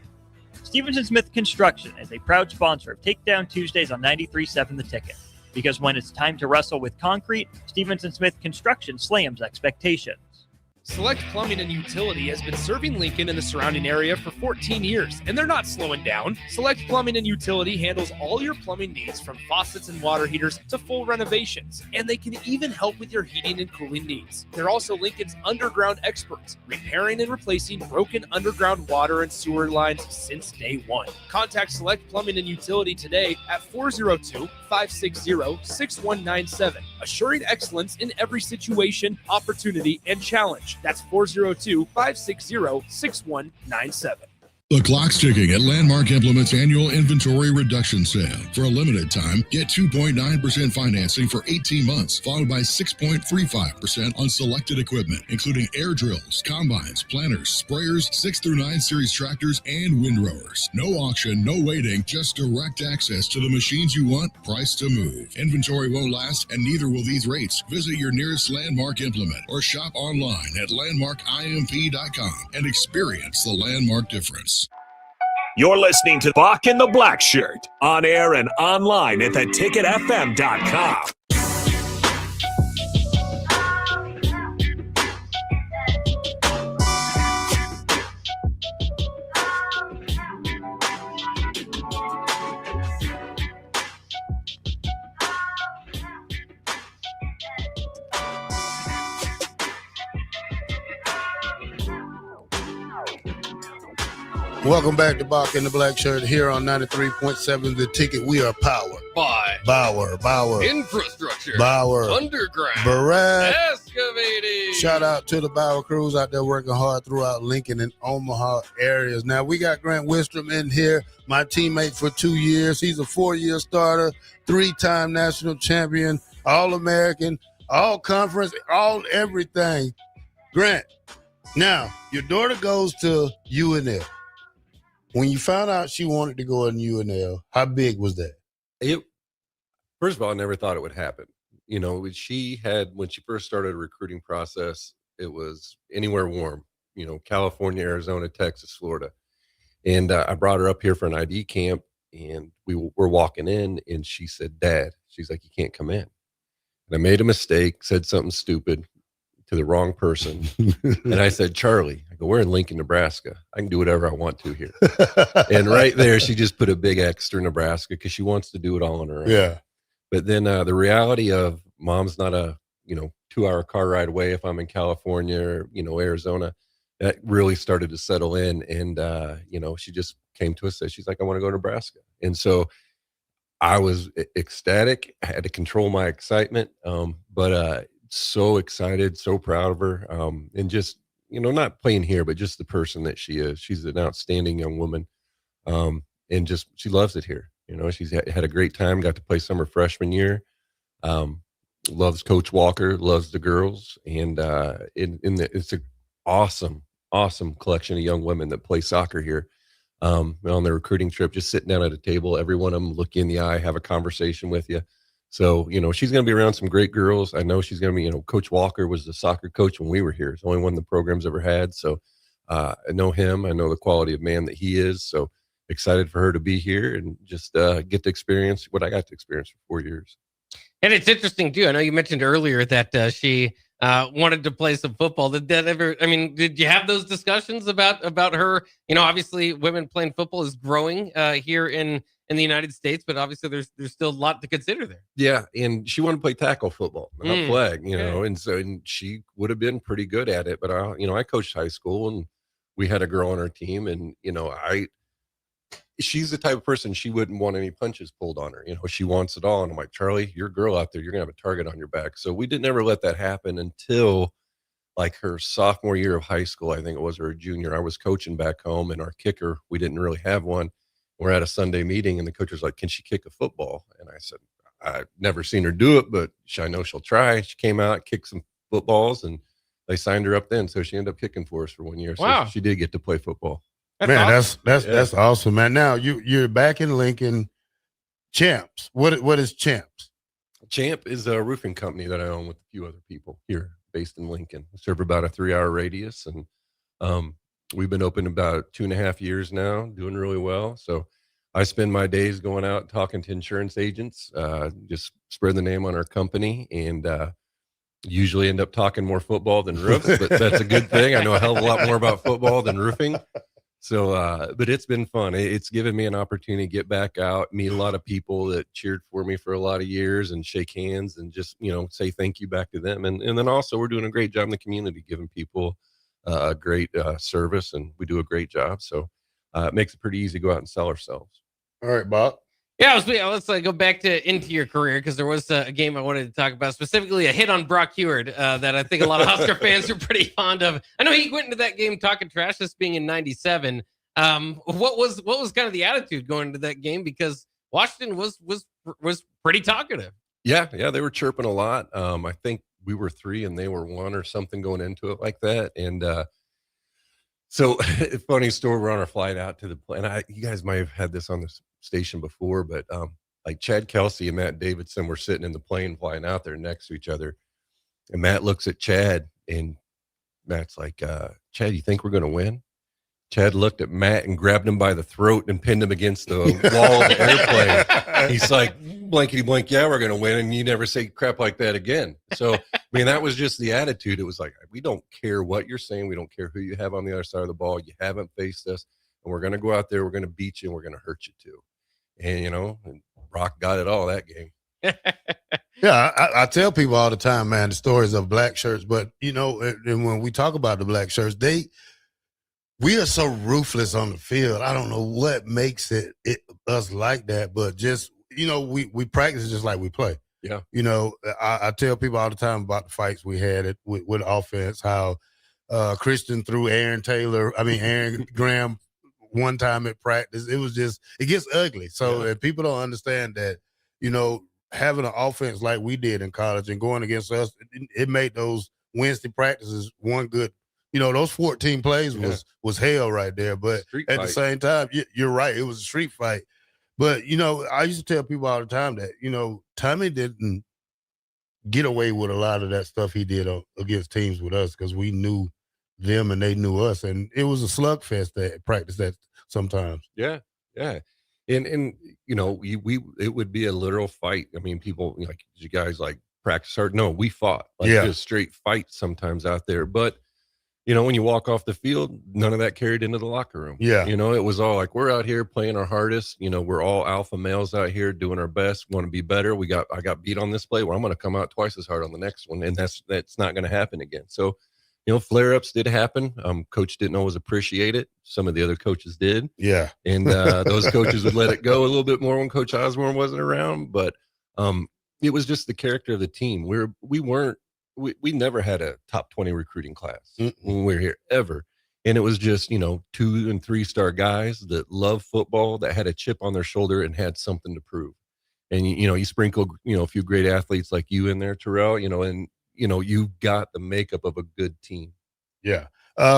Stevens & Smith Construction is a proud sponsor of Takedown Tuesdays on 93.7 The Ticket. Because when it's time to wrestle with concrete, Stevens & Smith Construction slams expectations. Select Plumbing and Utility has been serving Lincoln and the surrounding area for 14 years, and they're not slowing down. Select Plumbing and Utility handles all your plumbing needs, from faucets and water heaters to full renovations, and they can even help with your heating and cooling needs. They're also Lincoln's underground experts, repairing and replacing broken underground water and sewer lines since day one. Contact Select Plumbing and Utility today at 402-560-6197, assuring excellence in every situation, opportunity, and challenge. That's 402-560-6197. The clock's ticking at Landmark Implement's annual inventory reduction sale. For a limited time, get 2.9% financing for 18 months, followed by 6.35% on selected equipment, including air drills, combines, planters, sprayers, 6 through 9 series tractors, and windrowers. No auction, no waiting, just direct access to the machines you want, priced to move. Inventory won't last, and neither will these rates. Visit your nearest Landmark Implement or shop online at landmarkimp.com and experience the Landmark difference. You're listening to Bock and the Blackshirt, on air and online at theticketfm.com. Welcome back to Bock and the Blackshirt here on 93.7 The Ticket. We are powered by Bauer, Infrastructure, Bauer, Underground, Barat, Excavating. Shout out to the Bauer crews out there working hard throughout Lincoln and Omaha areas. Now, we got Grant Wistrom in here, my teammate for 2 years. He's a 4-year starter, 3-time national champion, All-American, all-conference, all everything. Grant, now, your daughter goes to UNL. When you found out she wanted to go in UNL, how big was that? First of all, I never thought it would happen. You know, she had, when she first started the recruiting process, it was anywhere warm, you know, California, Arizona, Texas, Florida. And I brought her up here for an ID camp, and we were walking in, and she said, Dad, she's like, you can't come in. And I made a mistake, said something stupid to the wrong person. And I said, Charlie, I go, we're in Lincoln, Nebraska. I can do whatever I want to here. And right there, she just put a big X through Nebraska because she wants to do it all on her own. Yeah. But then the reality of mom's not a, 2-hour car ride away if I'm in California or, Arizona, that really started to settle in. And, she just came to us and she's like, I want to go to Nebraska. And so I was ecstatic. I had to control my excitement. But so excited, so proud of her. And just, not playing here, but just the person that she is. She's an outstanding young woman. And just, she loves it here. She's had a great time, got to play summer freshman year. Loves Coach Walker, loves the girls. And it's an awesome collection of young women that play soccer here. On their recruiting trip, just sitting down at a table, every one of them look you in the eye, have a conversation with you. So, she's going to be around some great girls. I know she's going to be, Coach Walker was the soccer coach when we were here. It's the only one the program's ever had. So I know him. I know the quality of man that he is. So excited for her to be here and just get to experience what I got to experience for 4 years. And it's interesting, too. I know you mentioned earlier that she wanted to play some football. Did you have those discussions about her? Obviously, women playing football is growing here in the United States, but obviously there's still a lot to consider there. Yeah, and she wanted to play tackle football, not flag, and she would have been pretty good at it. But I coached high school, and we had a girl on our team, and she's the type of person, she wouldn't want any punches pulled on her. She wants it all. And I'm like, Charlie, you're a girl out there, you're gonna have a target on your back. So we didn't ever let that happen until like her sophomore year of high school. I think it was, or a junior. I was coaching back home, and our kicker, we didn't really have one. We're at a Sunday meeting, and the coach was like, can she kick a football? And I said, I've never seen her do it, but I know she'll try. She came out, kicked some footballs, and they signed her up then. So she ended up kicking for us for 1 year. Wow. So she did get to play football. That's awesome, man. Now you're back in Lincoln. Champs. What is Champs? Champ is a roofing company that I own with a few other people here based in Lincoln. We serve about a 3-hour radius, and we've been open about 2.5 years now, doing really well. So I spend my days going out talking to insurance agents, just spread the name on our company. And Usually end up talking more football than roofs, but that's a good thing. I know a hell of a lot more about football than roofing. So, but it's been fun. It's given me an opportunity to get back out, meet a lot of people that cheered for me for a lot of years and shake hands and just, say thank you back to them. And then also we're doing a great job in the community, giving people a great service, and we do a great job. So it makes it pretty easy to go out and sell ourselves. All right, Bob. Yeah, let's go back into your career, because there was a game I wanted to talk about, specifically a hit on Brock Heward that I think a lot of Husker fans are pretty fond of. I know he went into that game talking trash, this being in '97. What was kind of the attitude going into that game? Because Washington was pretty talkative. Yeah, they were chirping a lot. I think we were 3 and they were 1 or something going into it like that. And so, funny story. We're on our flight out to the plane. You guys might have had this on the station before, but like Chad Kelsey and Matt Davidson were sitting in the plane flying out there next to each other, and Matt looks at Chad, and Matt's like, Chad, you think we're going to win? Chad looked at Matt and grabbed him by the throat and pinned him against the wall of the airplane. He's like, blankety blank, yeah, we're going to win, and you never say crap like that again. So, I mean, that was just the attitude. It was like, we don't care what you're saying. We don't care who you have on the other side of the ball. You haven't faced us, and we're going to go out there. We're going to beat you, and we're going to hurt you too. And, and Brock got it all that game. Yeah, I tell people all the time, man, the stories of black shirts. But, and when we talk about the black shirts, we are so ruthless on the field. I don't know what makes us like that, but just, we practice just like we play. Yeah. I tell people all the time about the fights we had with offense, how Christian threw Aaron Graham one time at practice. It was just, it gets ugly. So if people don't understand that, having an offense like we did in college and going against us, it made those Wednesday practices one good. Those 14 plays was hell right there. But at the same time, you're right. It was a street fight. But, I used to tell people all the time that, Tommy didn't get away with a lot of that stuff he did against teams with us, because we knew them and they knew us. And it was a slugfest at practice that sometimes. Yeah. And it would be a literal fight. I mean, people like, you guys like practice hard. No, we fought just straight fight sometimes out there. But when you walk off the field, none of that carried into the locker room. Yeah. It was all like, we're out here playing our hardest. We're all alpha males out here doing our best, want to be better. I got beat on this play, well, I'm going to come out twice as hard on the next one. And that's not going to happen again. So, flare-ups did happen. Coach didn't always appreciate it. Some of the other coaches did. Yeah. And those coaches would let it go a little bit more when Coach Osborne wasn't around. But it was just the character of the team. We never had a top 20 recruiting class when we were here, ever. And it was just, 2- and 3-star guys that love football, that had a chip on their shoulder and had something to prove. And, you sprinkle, a few great athletes like you in there, Terrell, and, you've got the makeup of a good team. Yeah.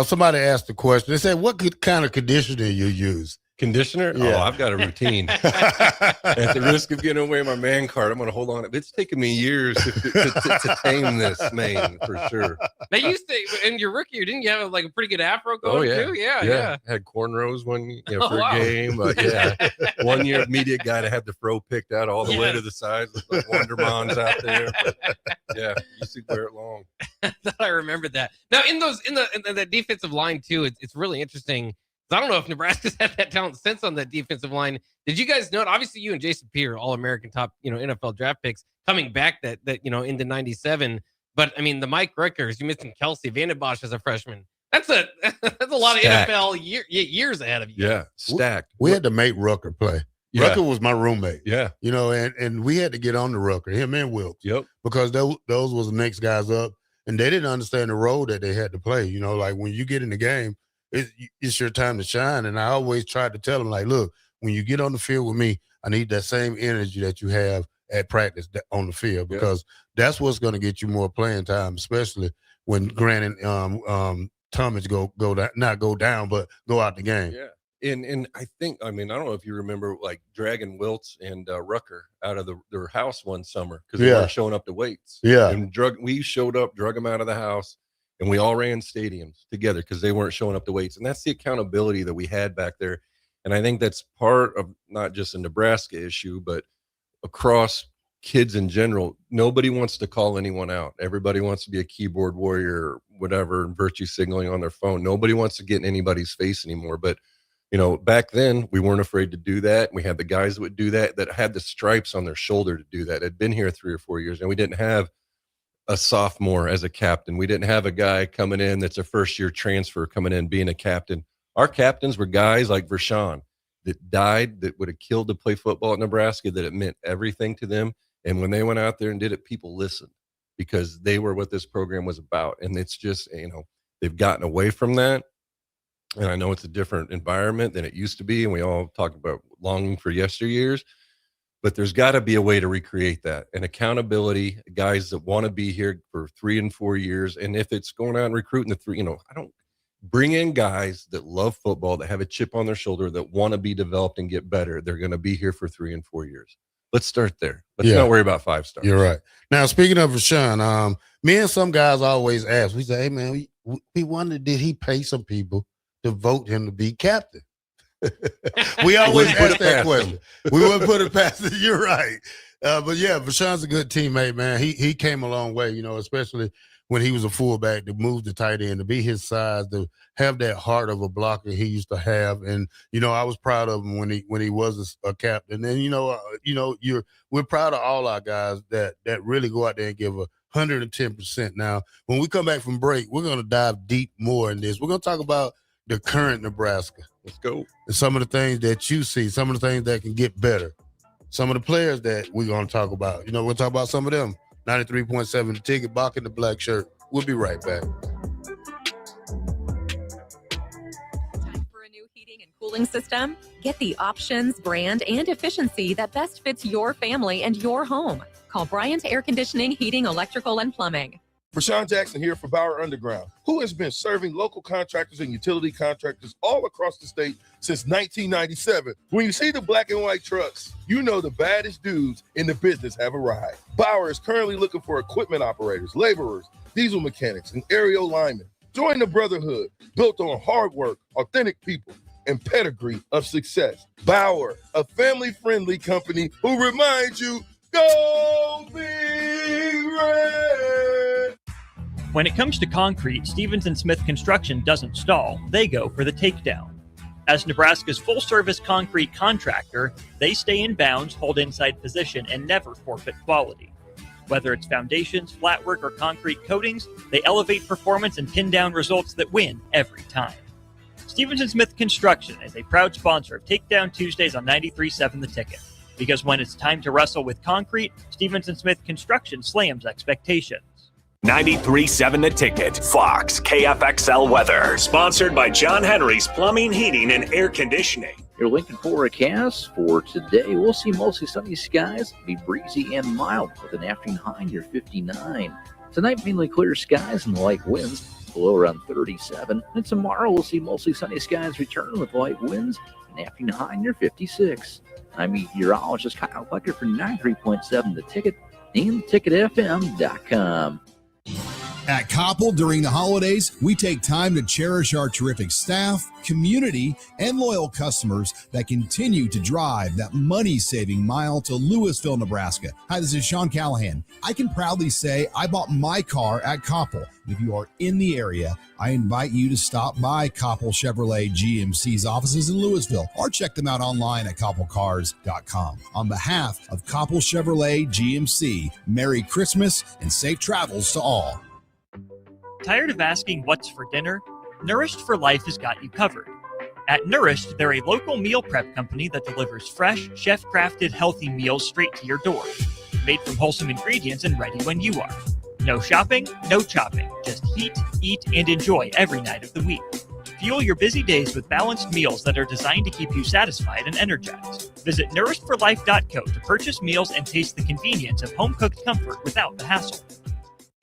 Somebody asked the question. They said, what kind of conditioner do you use? Conditioner? Yeah. Oh, I've got a routine. At the risk of getting away my man card, I'm going to hold on. It's taken me years to tame this mane, for sure. Now, you say in your rookie year, didn't you have a pretty good afro going too? Yeah. Had cornrows for a game. One year, immediate guy that had the fro picked out all the way to the sides with the Wondermons out there. But, used to wear it long. I remember that. Now, in the defensive line too, it's really interesting. I don't know if Nebraska's had that talent since on that defensive line. Did you guys note? Obviously, you and Jason Peter, all-American top, NFL draft picks, coming back that into '97. But I mean, the Mike Rickers, you mentioned Kelsey Vandenbosch as a freshman. That's a lot Stacked. of NFL years ahead of you. Yeah, stacked. We had to make Rucker play. Yeah. Rucker was my roommate. Yeah. And we had to get on the Rucker, him and Wilkes. Yep. Because those was the next guys up, and they didn't understand the role that they had to play. Like when you get in the game, it's your time to shine. And I always tried to tell them, like, look, when you get on the field with me, I need that same energy that you have at practice on the field, because that's what's going to get you more playing time, especially when Grant and Thomas go down, not go down, but go out the game. Yeah. And I think, I don't know if you remember, like, dragging Wiltz and Rucker out of their house one summer because they weren't showing up to weights. Yeah. And we showed up, drug them out of the house, and we all ran stadiums together because they weren't showing up to weights. And that's the accountability that we had back there. And I think that's part of not just a Nebraska issue, but across kids in general, nobody wants to call anyone out. Everybody wants to be a keyboard warrior, whatever, virtue signaling on their phone. Nobody wants to get in anybody's face anymore. But, back then we weren't afraid to do that. We had the guys that would do that had the stripes on their shoulder to do that. Had been here 3 or 4 years, and we didn't have a sophomore as a captain. We didn't have a guy coming in that's a first-year transfer coming in being a captain. Our captains were guys like Vershawn that died, that would have killed to play football at Nebraska, that it meant everything to them. And when they went out there and did it, people listened because they were what this program was about. And it's just, they've gotten away from that. And I know it's a different environment than it used to be. And we all talk about longing for yesteryears, but there's got to be a way to recreate that. And accountability, guys that want to be here for 3 and 4 years. And if it's going out and recruiting the 3, I don't bring in guys that love football, that have a chip on their shoulder, that want to be developed and get better. They're going to be here for 3 and 4 years. Let's start there. Let's not worry about 5 stars. You're right. Now, speaking of Rashawn, me and some guys always ask, we say, hey, man, we wonder, did he pay some people to vote him to be captain? We always ask that question. We wouldn't put it past it. You're right. But yeah, Rashawn's a good teammate, man. He came a long way, especially when he was a fullback, to move the tight end, to be his size, to have that heart of a blocker he used to have. And, I was proud of him when he was a captain. And, we're proud of all our guys that really go out there and give 110%. Now, when we come back from break, we're going to dive deep more in this. We're going to talk about the current Nebraska. Let's go. And some of the things that you see, some of the things that can get better, some of the players that we're going to talk about. We'll talk about some of them. 93.7 The Ticket, Bock The Blackshirt. We'll be right back. Time for a new heating and cooling system? Get the options, brand, and efficiency that best fits your family and your home. Call Bryant Air Conditioning, Heating, Electrical, and Plumbing. Rashawn Jackson here for Bauer Underground, who has been serving local contractors and utility contractors all across the state since 1997. When you see the black and white trucks, you know the baddest dudes in the business have arrived. Bauer is currently looking for equipment operators, laborers, diesel mechanics, and aerial linemen. Join the brotherhood built on hard work, authentic people, and pedigree of success. Bauer, a family-friendly company who reminds you, go Big Red! When it comes to concrete, Stevens & Smith Construction doesn't stall. They go for the takedown. As Nebraska's full-service concrete contractor, they stay in bounds, hold inside position, and never forfeit quality. Whether it's foundations, flatwork, or concrete coatings, they elevate performance and pin down results that win every time. Stevens & Smith Construction is a proud sponsor of Takedown Tuesdays on 93.7 The Ticket. Because when it's time to wrestle with concrete, Stevens & Smith Construction slams expectations. 93.7 The Ticket, Fox, KFXL weather. Sponsored by John Henry's Plumbing, Heating, and Air Conditioning. Your Lincoln forecast for today, we'll see mostly sunny skies, be breezy and mild with an afternoon high near 59. Tonight, mainly clear skies and light winds, below around 37. And tomorrow, we'll see mostly sunny skies return with light winds, an afternoon high near 56. I'm meteorologist Kyle Becker for 93.7 The Ticket and ticketfm.com. At Koppel, during the holidays, we take time to cherish our terrific staff, community, and loyal customers that continue to drive that money-saving mile to Louisville, Nebraska. Hi, this is Sean Callahan. I can proudly say I bought my car at Koppel. If you are in the area, I invite you to stop by Koppel Chevrolet GMC's offices in Louisville or check them out online at koppelcars.com. On behalf of Koppel Chevrolet GMC, Merry Christmas and safe travels to all. Tired of asking what's for dinner? Nourished for Life has got you covered. At Nourished, they're a local meal prep company that delivers fresh, chef-crafted, healthy meals straight to your door. Made from wholesome ingredients and ready when you are. No shopping, no chopping. Just heat, eat, and enjoy every night of the week. Fuel your busy days with balanced meals that are designed to keep you satisfied and energized. Visit nourishedforlife.co to purchase meals and taste the convenience of home-cooked comfort without the hassle.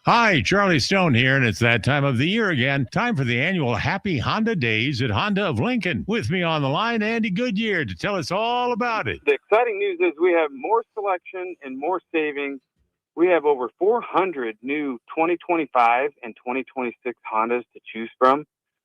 Hi, Charlie Stone here, and it's that time of the year again. Time for the annual Happy Honda Days at Honda of Lincoln. With me on the line, Andy Goodyear, to tell us all about it. The exciting news is we have more selection and more savings. We have over 400 new 2025 and 2026 Hondas to choose from.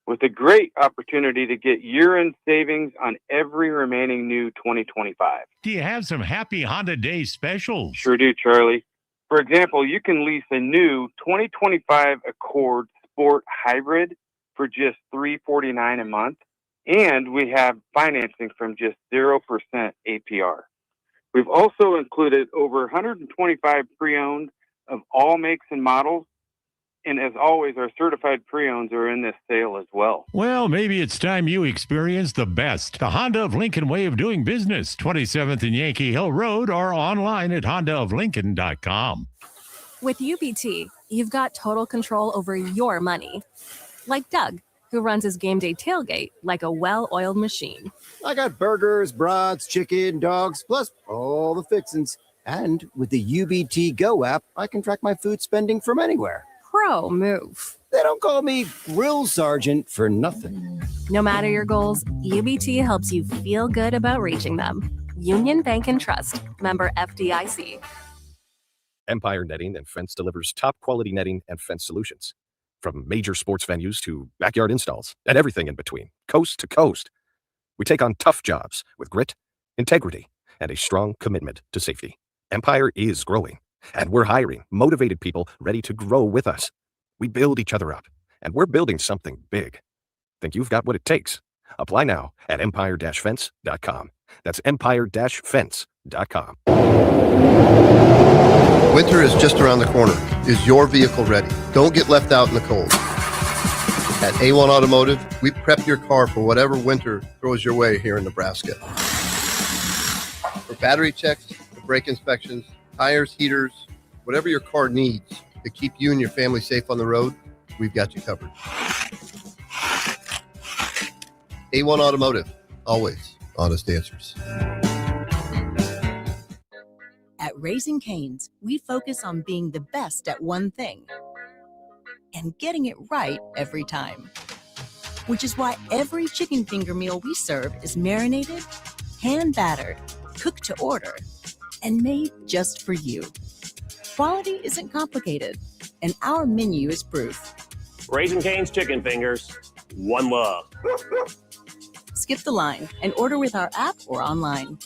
with a great opportunity to get year-end savings on every remaining new 2025. Do you have some happy Honda Day specials? Sure do, Charlie. For example, you can lease a new 2025 Accord Sport Hybrid for just $349 a month, and we have financing from just 0% APR. We've also included over 125 pre-owned of all makes and models, and as always, our certified pre-owns are in this sale as well. Well, maybe it's time you experience the best. The Honda of Lincoln way of doing business, 27th and Yankee Hill Road, or online at hondaoflincoln.com. With UBT, you've got total control over your money. Like Doug, who runs his game day tailgate like a well-oiled machine. I got burgers, brats, chicken, dogs, plus all the fixins. And with the UBT Go app, I can track my food spending from anywhere. Pro move. They don't call me Grill Sergeant for nothing. No matter your goals, UBT helps you feel good about reaching them. Union Bank and Trust. Member FDIC. Empire Netting and Fence delivers top-quality netting and fence solutions. From major sports venues to backyard installs and everything in between, coast to coast. We take on tough jobs with grit, integrity, and a strong commitment to safety. Empire is growing, and we're hiring motivated people ready to grow with us. We build each other up, and we're building something big. Think you've got what it takes? Apply now at empire-fence.com. That's empire-fence.com. Winter is just around the corner. Is your vehicle ready? Don't get left out in the cold. At A1 Automotive, we prep your car for whatever winter throws your way here in Nebraska. For battery checks, brake inspections, tires, heaters, whatever your car needs to keep you and your family safe on the road, we've got you covered. A1 Automotive, always honest answers. At Raising Cane's, we focus on being the best at one thing and getting it right every time. Which is why every chicken finger meal we serve is marinated, hand-battered, cooked to order, and made just for you. Quality isn't complicated, and our menu is proof. Raising Cane's chicken fingers, one love. Skip the line and order with our app or online.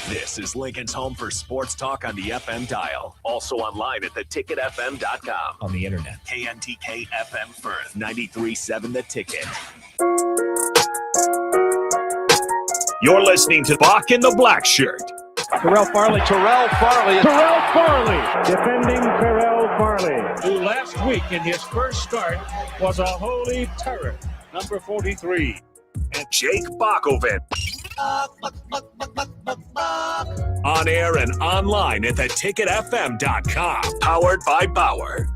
This is Lincoln's home for sports talk on the FM dial. Also online at theticketfm.com. On the internet. KNTK FM Firth, 93.7 The Ticket. You're listening to Bock the Blackshirt. Terrell Farley, defending Terrell Farley, who last week in his first start was a holy terror, number 43. And Jake Bockoven. On air and online at theticketfm.com. Powered by Bauer.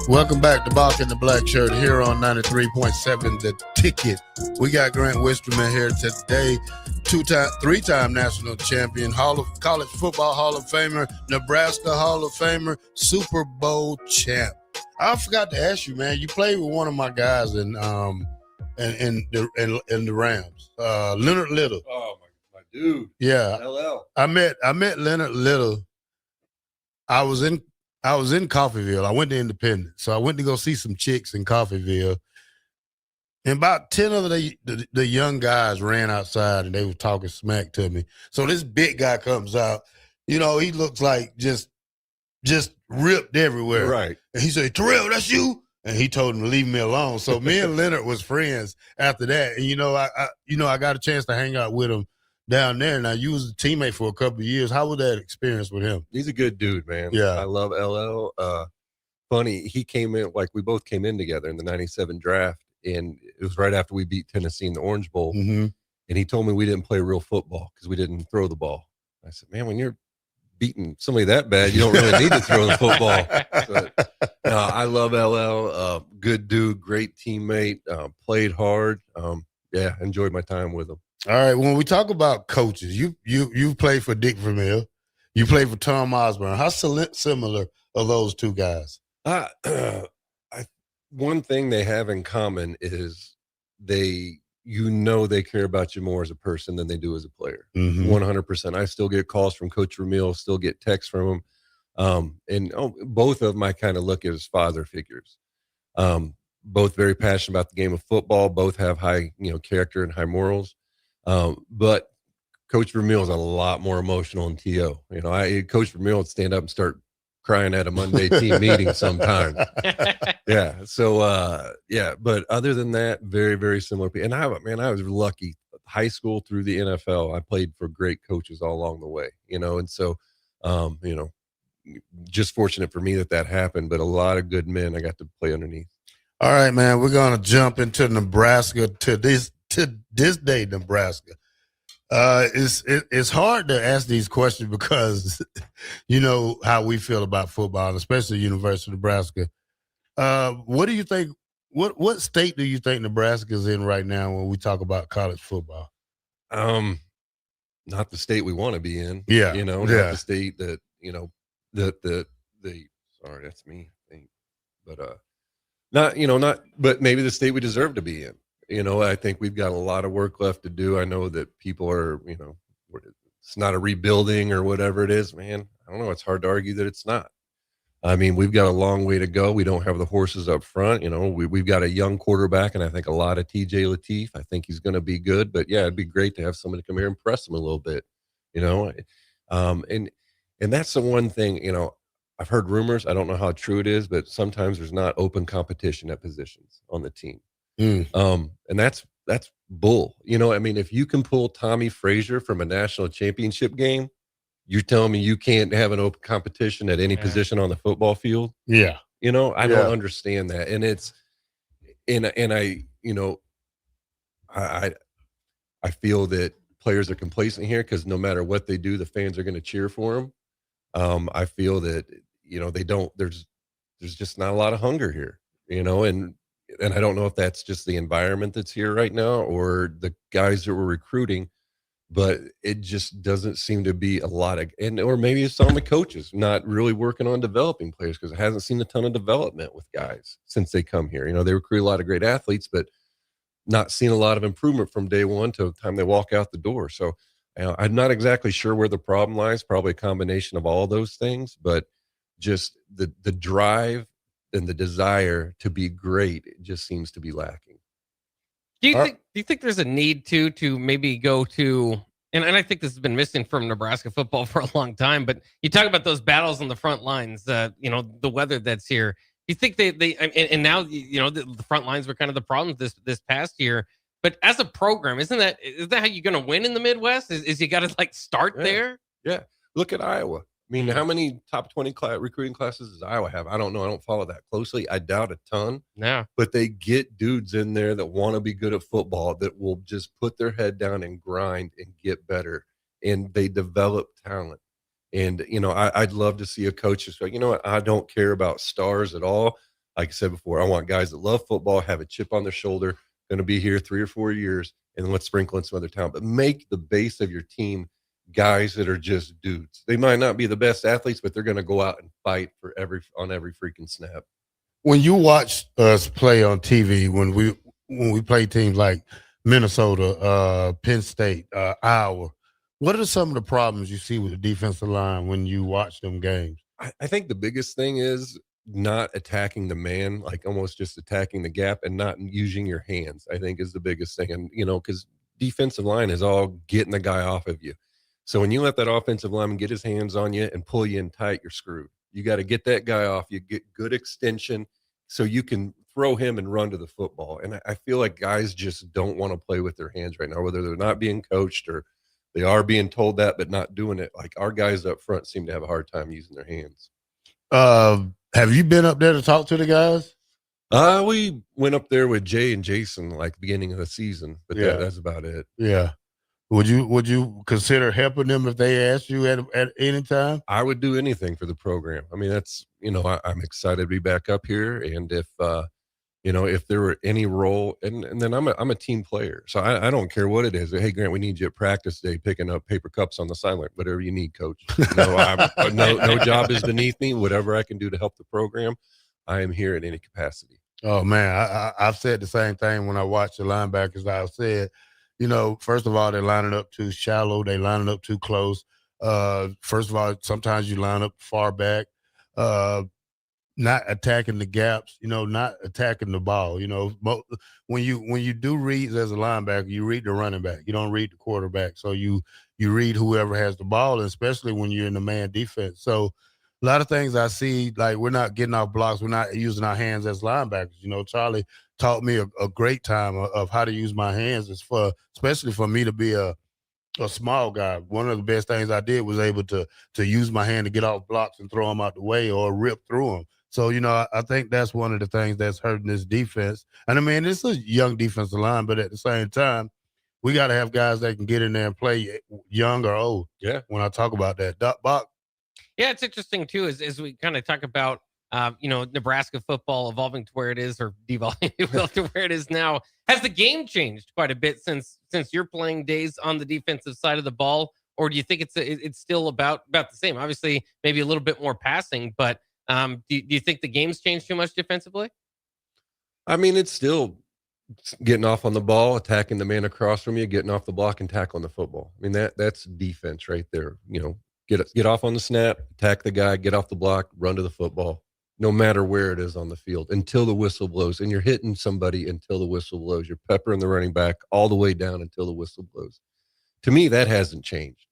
Welcome back to Bock the Blackshirt here on 93.7 The Ticket. We got Grant Wistrom in here today, three-time national champion, college football Hall of Famer, Nebraska Hall of Famer, Super Bowl champ. I forgot to ask you, man. You played with one of my guys in the Rams, Leonard Little. Oh my dude. Yeah, LL. I met Leonard Little. I was in Coffeyville. I went to Independence. So I went to go see some chicks in Coffeyville. And about 10 of the young guys ran outside and they were talking smack to me. So this big guy comes out. You know, he looks like just ripped everywhere. Right. And he said, "Terrell, that's you?" And he told him to leave me alone. So me and Leonard was friends after that. And, I got a chance to hang out with him down there. Now, you was a teammate for a couple of years. How was that experience with him? He's a good dude, man. Yeah. I love LL. Funny, he came in, like we both came in together in the 97 draft, and it was right after we beat Tennessee in the Orange Bowl. Mm-hmm. And he told me we didn't play real football because we didn't throw the ball. I said, man, when you're beating somebody that bad, you don't really need to throw the football. But, I love LL. Good dude, great teammate, played hard. yeah, enjoyed my time with them. All right, when we talk about coaches, you played for Dick Vermeil, you played for Tom Osborne. How similar are those two guys? One thing they have in common is they care about you more as a person than they do as a player. 100%. I still get calls from Coach Vermeil, still get texts from him. Both of them I kind of look at as father figures. Both very passionate about the game of football, both have high, character and high morals. But Coach Vermeil is a lot more emotional than T.O. Coach Vermeil would stand up and start crying at a Monday team meeting sometimes. Yeah. So, but other than that, very, very similar. And I was lucky. High school through the NFL, I played for great coaches all along the way, and so, just fortunate for me that happened, but a lot of good men I got to play underneath. All right, man, we're going to jump into Nebraska to this day, Nebraska. It's hard to ask these questions because you know how we feel about football, and especially University of Nebraska. What do you think? What state do you think Nebraska is in right now when we talk about college football? Not the state we want to be in. Yeah, not the state that sorry, that's me. I think, but but maybe the state we deserve to be in. I think we've got a lot of work left to do. I know that people are, it's not a rebuilding or whatever it is, man. I don't know. It's hard to argue that it's not. I mean, we've got a long way to go. We don't have the horses up front. We've got a young quarterback, and I think a lot of TJ Lateef. I think he's going to be good. But, yeah, it'd be great to have somebody come here and press him a little bit, And that's the one thing, I've heard rumors. I don't know how true it is, but sometimes there's not open competition at positions on the team. And that's bull. If you can pull Tommy Frazier from a national championship game, you're telling me you can't have an open competition at any position on the football field? Yeah. I don't understand that. And I feel that players are complacent here because no matter what they do, the fans are going to cheer for them. I feel that, there's just not a lot of hunger here, and I don't know if that's just the environment that's here right now or the guys that we're recruiting, but it just doesn't seem to be a lot of, or maybe it's some of the coaches not really working on developing players because it hasn't seen a ton of development with guys since they come here. They recruit a lot of great athletes, but not seen a lot of improvement from day one to the time they walk out the door. So I'm not exactly sure where the problem lies, probably a combination of all those things, but just the drive and the desire to be great, it just seems to be lacking. Do you think there's a need to maybe go to, and I think this has been missing from Nebraska football for a long time, but you talk about those battles on the front lines, the weather that's here. You think and now, the front lines were kind of the problem this past year, but as a program, isn't that how you're going to win in the Midwest? Is you got to start there? Yeah. Look at Iowa. I mean, how many top 20 recruiting classes does Iowa have? I don't know. I don't follow that closely. I doubt a ton. Yeah. But they get dudes in there that want to be good at football that will just put their head down and grind and get better. And they develop talent. And, I'd love to see a coach just like, I don't care about stars at all. Like I said before, I want guys that love football, have a chip on their shoulder, going to be here 3 or 4 years, and let's sprinkle in some other talent. But make the base of your team guys that are just dudes. They might not be the best athletes, but they're going to go out and fight on every freaking snap. When you watch us play on TV, when we play teams like Minnesota, Penn State, Iowa, what are some of the problems you see with the defensive line when you watch them games? I think the biggest thing is not attacking the man, like almost just attacking the gap and not using your hands, I think is the biggest thing. And, because defensive line is all getting the guy off of you. So when you let that offensive lineman get his hands on you and pull you in tight, you're screwed. You got to get that guy off. You get good extension so you can throw him and run to the football. And I feel like guys just don't want to play with their hands right now, whether they're not being coached or they are being told that but not doing it. Like our guys up front seem to have a hard time using their hands. Have you been up there to talk to the guys? We went up there with Jay and Jason like beginning of the season, but that's about it. Yeah. Would you consider helping them if they asked you at any time? I would do anything for the program. I mean, that's I'm excited to be back up here, and if if there were any role, and then I'm a team player, so I don't care what it is. Hey, Grant, we need you at practice today, picking up paper cups on the sideline. Whatever you need, coach. No job is beneath me. Whatever I can do to help the program, I am here in any capacity. Oh man, I've said the same thing when I watch the linebackers. I've said, first of all, they're lining up too shallow. They lining up too close. First of all, sometimes you line up far back. Not attacking the gaps, not attacking the ball. When you do reads as a linebacker, you read the running back. You don't read the quarterback. So you read whoever has the ball, and especially when you're in the man defense. So a lot of things I see, like we're not getting off blocks. We're not using our hands as linebackers. Charlie taught me a great time of how to use my hands. Especially for me to be a small guy. One of the best things I did was able to use my hand to get off blocks and throw them out the way or rip through them. So, I think that's one of the things that's hurting this defense. And I mean, it's a young defensive line, but at the same time, we got to have guys that can get in there and play, young or old. Yeah. When I talk about that, Bock. Yeah, it's interesting too, as we kind of talk about, Nebraska football evolving to where it is, or devolving to where it is now. Has the game changed quite a bit since your playing days on the defensive side of the ball, or do you think it's still about the same? Obviously, maybe a little bit more passing, but do you think the game's changed too much defensively? I mean, it's still getting off on the ball, attacking the man across from you, getting off the block, and tackling the football. I mean, that's defense right there. Get off on the snap, attack the guy, get off the block, run to the football, no matter where it is on the field, until the whistle blows. And you're hitting somebody until the whistle blows. You're peppering the running back all the way down until the whistle blows. To me, that hasn't changed.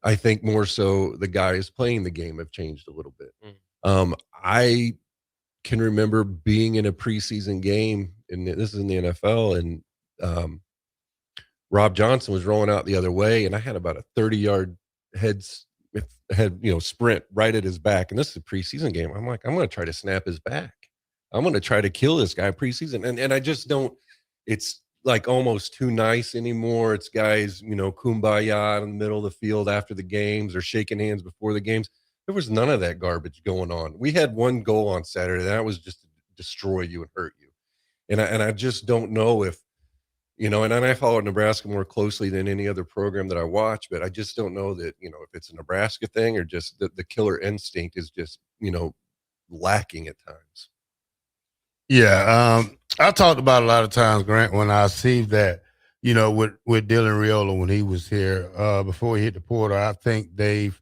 I think more so the guys playing the game have changed a little bit. I can remember being in a preseason game, and this is in the NFL, and Rob Johnson was rolling out the other way, and I had about a 30-yard sprint right at his back. And this is a preseason game. I'm like, I'm going to try to snap his back. I'm going to try to kill this guy preseason. And I just don't, it's like almost too nice anymore. It's guys, kumbaya in the middle of the field after the games or shaking hands before the games. There was none of that garbage going on. We had one goal on Saturday, and that was just to destroy you and hurt you. And I just don't know if, and I follow Nebraska more closely than any other program that I watch, but I just don't know that, if it's a Nebraska thing or just the killer instinct is just, lacking at times. Yeah. I talked about a lot of times, Grant, when I see that, with Dylan Riola when he was here, before he hit the portal, I think they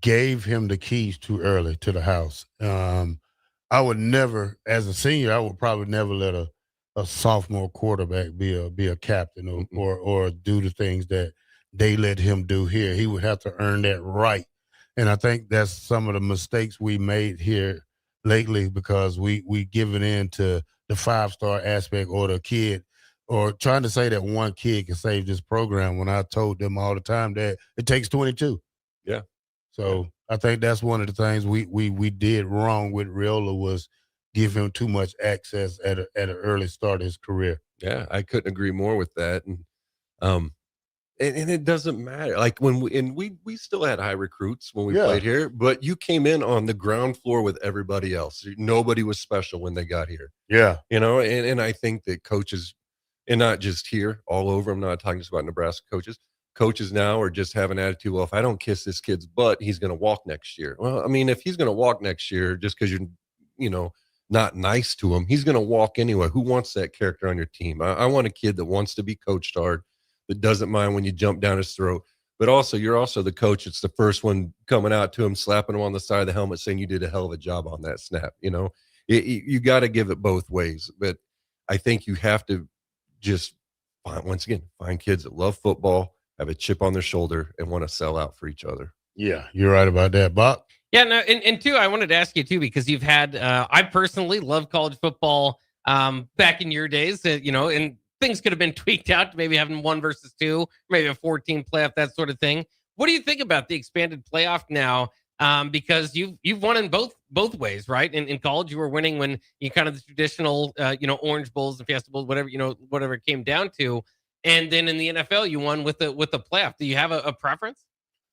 gave him the keys too early to the house. I would never, as a senior, I would probably never let a sophomore quarterback be a captain or do the things that they let him do here. He would have to earn that right. And I think that's some of the mistakes we made here lately, because we given in to the 5-star aspect or the kid, or trying to say that one kid can save this program, when I told them all the time that it takes 22. Yeah. So I think that's one of the things we did wrong with Riola, was give him too much access at an early start of his career. Yeah, I couldn't agree more with that. And it doesn't matter. Like when we still had high recruits when we played here, but you came in on the ground floor with everybody else. Nobody was special when they got here. Yeah. And I think that coaches, and not just here, all over, I'm not talking just about Nebraska coaches now are just have an attitude, well, if I don't kiss this kid's butt, he's going to walk next year. Well, I mean, if he's going to walk next year just because you're, not nice to him, he's going to walk anyway. Who wants that character on your team? I want a kid that wants to be coached hard, that doesn't mind when you jump down his throat, but also you're also the coach. It's the first one coming out to him, slapping him on the side of the helmet, saying you did a hell of a job on that snap. You got to give it both ways, but I think you have to just find kids that love football, have a chip on their shoulder, and want to sell out for each other. Yeah, you're right about that, Bob. Yeah, no, and two, I wanted to ask you too, because you've had, I personally love college football back in your days, and things could have been tweaked out to maybe having 1 versus 2, maybe a 14 playoff, that sort of thing. What do you think about the expanded playoff now? Because you've won in both ways, right? In college, you were winning when you kind of the traditional, Orange Bowls and Fiesta Bowls, whatever it came down to, and then in the NFL, you won with the playoff. Do you have a preference?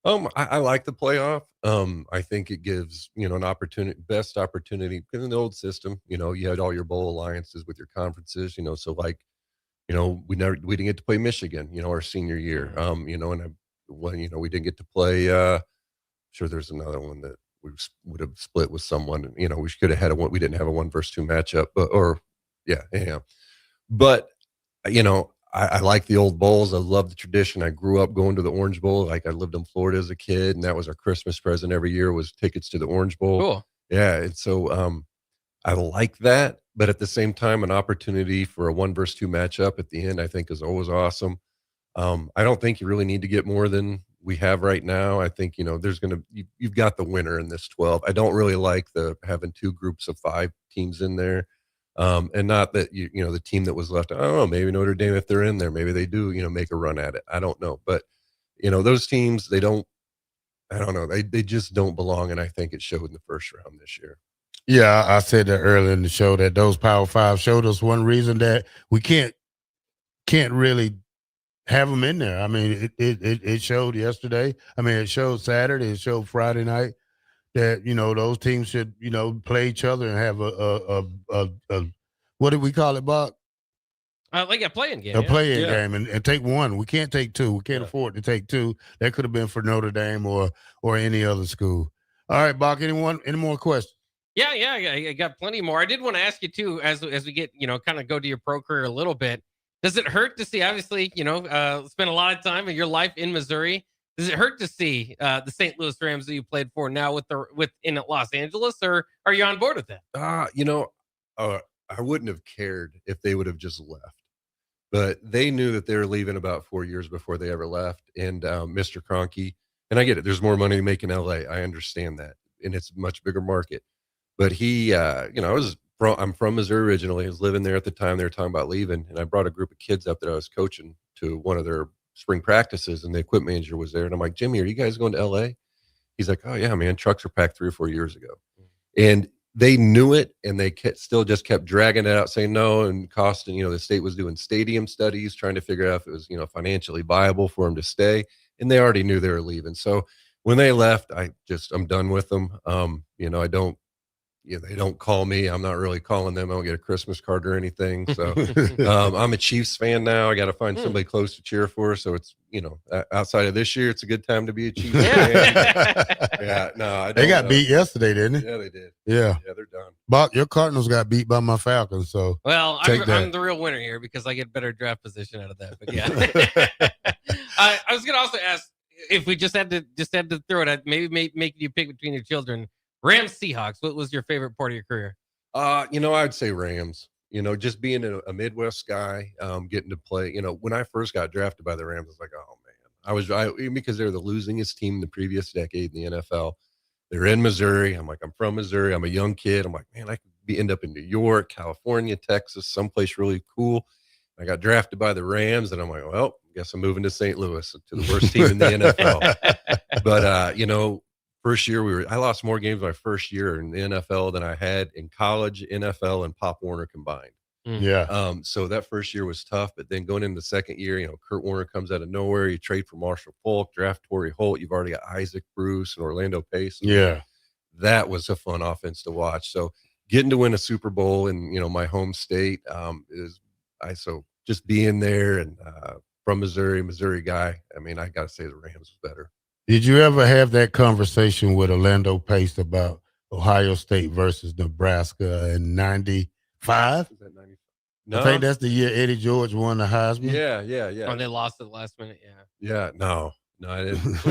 I like the playoff. I think it gives, an best opportunity because in the old system, you had all your bowl alliances with your conferences, so like, we didn't get to play Michigan, our senior year. We didn't get to play, sure there's another one that we would have split with someone, we could have had we didn't have a 1-2 matchup, yeah. But, I like the old bowls. I love the tradition. I grew up going to the Orange Bowl. Like I lived in Florida as a kid, and that was our Christmas present every year was tickets to the Orange Bowl. Cool. Yeah. And so I like that. But at the same time, an opportunity for a 1-2 matchup at the end, I think is always awesome. I don't think you really need to get more than we have right now. I think, you've got the winner in this 12. I don't really like having 2 groups of 5 teams in there. And not that the team that was left, I don't know, maybe Notre Dame, if they're in there, maybe they do, make a run at it. I don't know. But, those teams, I don't know. They just don't belong. And I think it showed in the first round this year. Yeah, I said that earlier in the show that those Power 5 showed us one reason that we can't really have them in there. I mean, it showed yesterday. I mean, it showed Saturday. It showed Friday night that, those teams should, play each other and have a what do we call it, Bock? Like a playing game. A playing game and take one. We can't take 2. We can't afford to take 2. That could have been for Notre Dame or any other school. All right, Bock, any more questions? Yeah, I got plenty more. I did want to ask you too, as we get, kind of go to your pro career a little bit. Does it hurt to see, obviously, spend a lot of time of your life in Missouri? Does it hurt to see the St. Louis Rams that you played for now in Los Angeles, or are you on board with that? I wouldn't have cared if they would have just left, but they knew that they were leaving about 4 years before they ever left. And Mr. Kroenke, and I get it, there's more money to make in LA. I understand that, and it's a much bigger market. But he, I'm from Missouri originally. I was living there at the time they were talking about leaving, and I brought a group of kids up that I was coaching to one of their spring practices, and the equipment manager was there. And I'm like, Jimmy, are you guys going to LA? He's like, oh yeah, man, trucks were packed 3 or 4 years ago. And they knew it, and they still just kept dragging it out, saying no, and costing, the state was doing stadium studies, trying to figure out if it was, financially viable for them to stay. And they already knew they were leaving. So when they left, I'm done with them. They don't call me. I'm not really calling them. I don't get a Christmas card or anything. So I'm a Chiefs fan now. I got to find somebody close to cheer for. So it's, outside of this year, it's a good time to be a Chiefs fan. Yeah, no, I don't They got beat yesterday, didn't they? Yeah, they did. Yeah, they're done. Bock, your Cardinals got beat by my Falcons. So well, I'm the real winner here because I get better draft position out of that. But yeah, I was gonna also ask if we just had to throw it at maybe make you pick between your children. Rams, Seahawks. What was your favorite part of your career? I'd say Rams. Just being a Midwest guy, getting to play. When I first got drafted by the Rams, I was like, oh man, because they're the losingest team in the previous decade in the NFL. They're in Missouri. I'm like, I'm from Missouri. I'm a young kid. I'm like, man, I could end up in New York, California, Texas, someplace really cool. I got drafted by the Rams, and I'm like, well, I guess I'm moving to St. Louis, to the worst team in the NFL. But first year I lost more games my first year in the NFL than I had in college, NFL, and Pop Warner combined. Yeah. So that first year was tough, but then going into the second year, Kurt Warner comes out of nowhere. You trade for Marshall Faulk, draft Torrey Holt. You've already got Isaac Bruce and Orlando Pace. Yeah. That was a fun offense to watch. So getting to win a Super Bowl in, my home state, so just being there and from Missouri guy. I mean, I got to say the Rams was better. Did you ever have that conversation with Orlando Pace about Ohio State versus Nebraska in 95? Is that 95? No. I think that's the year Eddie George won the Heisman. Yeah. Oh, they lost at the last minute. Yeah. No, I didn't.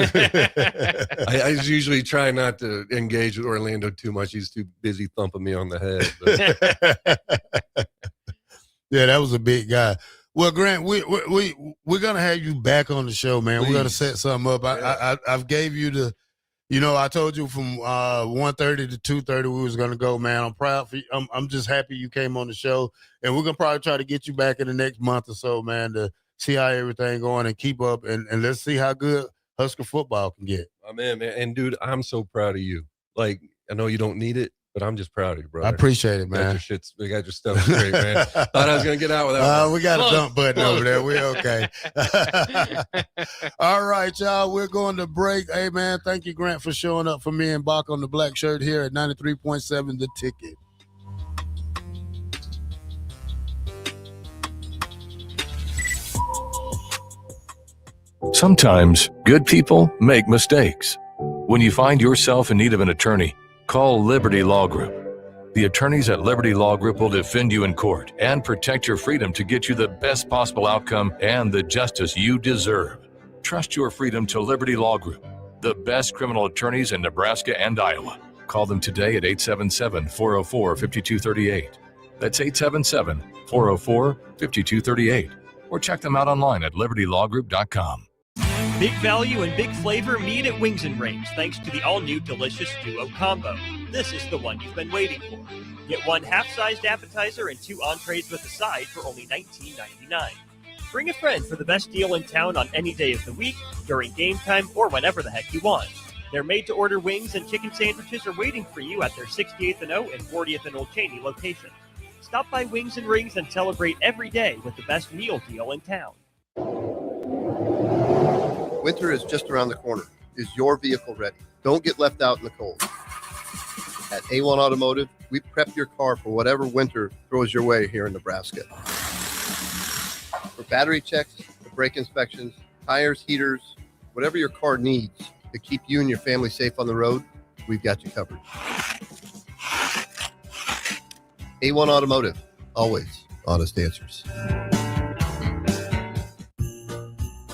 I usually try not to engage with Orlando too much. He's too busy thumping me on the head. Yeah, that was a big guy. Well, Grant, we're gonna have you back on the show, man. Please. We're gonna set something up. I've gave you the, I told you from 1:30 to 2:30 we was gonna go, man. I'm proud for you. I'm just happy you came on the show, and we're gonna probably try to get you back in the next month or so, man, to see how everything going and keep up, and let's see how good Husker football can get. I'm in, man. And dude, I'm so proud of you. Like, I know you don't need it, But I'm just proud of you, brother. I appreciate it, man. We got your stuff straight, man. Thought I was going to get out without one. We got a dump button over there. We're okay. All right, y'all. We're going to break. Hey, man, thank you, Grant, for showing up for me and Bock on the Black Shirt here at 93.7 The Ticket. Sometimes good people make mistakes. When you find yourself in need of an attorney, call Liberty Law Group. The attorneys at Liberty Law Group will defend you in court and protect your freedom to get you the best possible outcome and the justice you deserve. Trust your freedom to Liberty Law Group, the best criminal attorneys in Nebraska and Iowa. Call them today at 877-404-5238. That's 877-404-5238. Or check them out online at libertylawgroup.com. Big value and big flavor meet at Wings and Rings thanks to the all-new delicious Duo Combo. This is the one you've been waiting for. Get one half-sized appetizer and 2 entrees with a side for only $19.99. Bring a friend for the best deal in town on any day of the week, during game time, or whenever the heck you want. Their made-to-order wings and chicken sandwiches are waiting for you at their 68th and O and 40th and Old Cheney locations. Stop by Wings and Rings and celebrate every day with the best meal deal in town. Winter is just around the corner. Is your vehicle ready? Don't get left out in the cold. At A1 Automotive, we prep your car for whatever winter throws your way here in Nebraska. For battery checks, for brake inspections, tires, heaters, whatever your car needs to keep you and your family safe on the road, we've got you covered. A1 Automotive, always honest answers.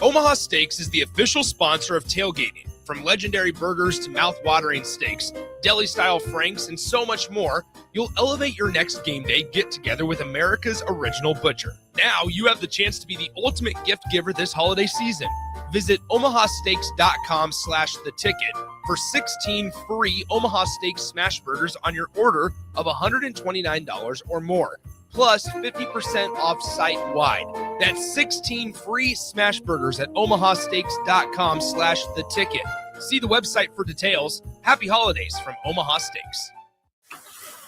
Omaha Steaks is the official sponsor of tailgating. From legendary burgers to mouth-watering steaks, deli-style franks, and so much more, you'll elevate your next game day get-together with America's original butcher. Now you have the chance to be the ultimate gift giver this holiday season. Visit omahasteaks.com/theticket for 16 free Omaha Steaks smash burgers on your order of $129 or more. Plus 50% off site-wide. That's 16 free smash burgers at omahasteaks.com/theticket. See the website for details. Happy holidays from Omaha Steaks.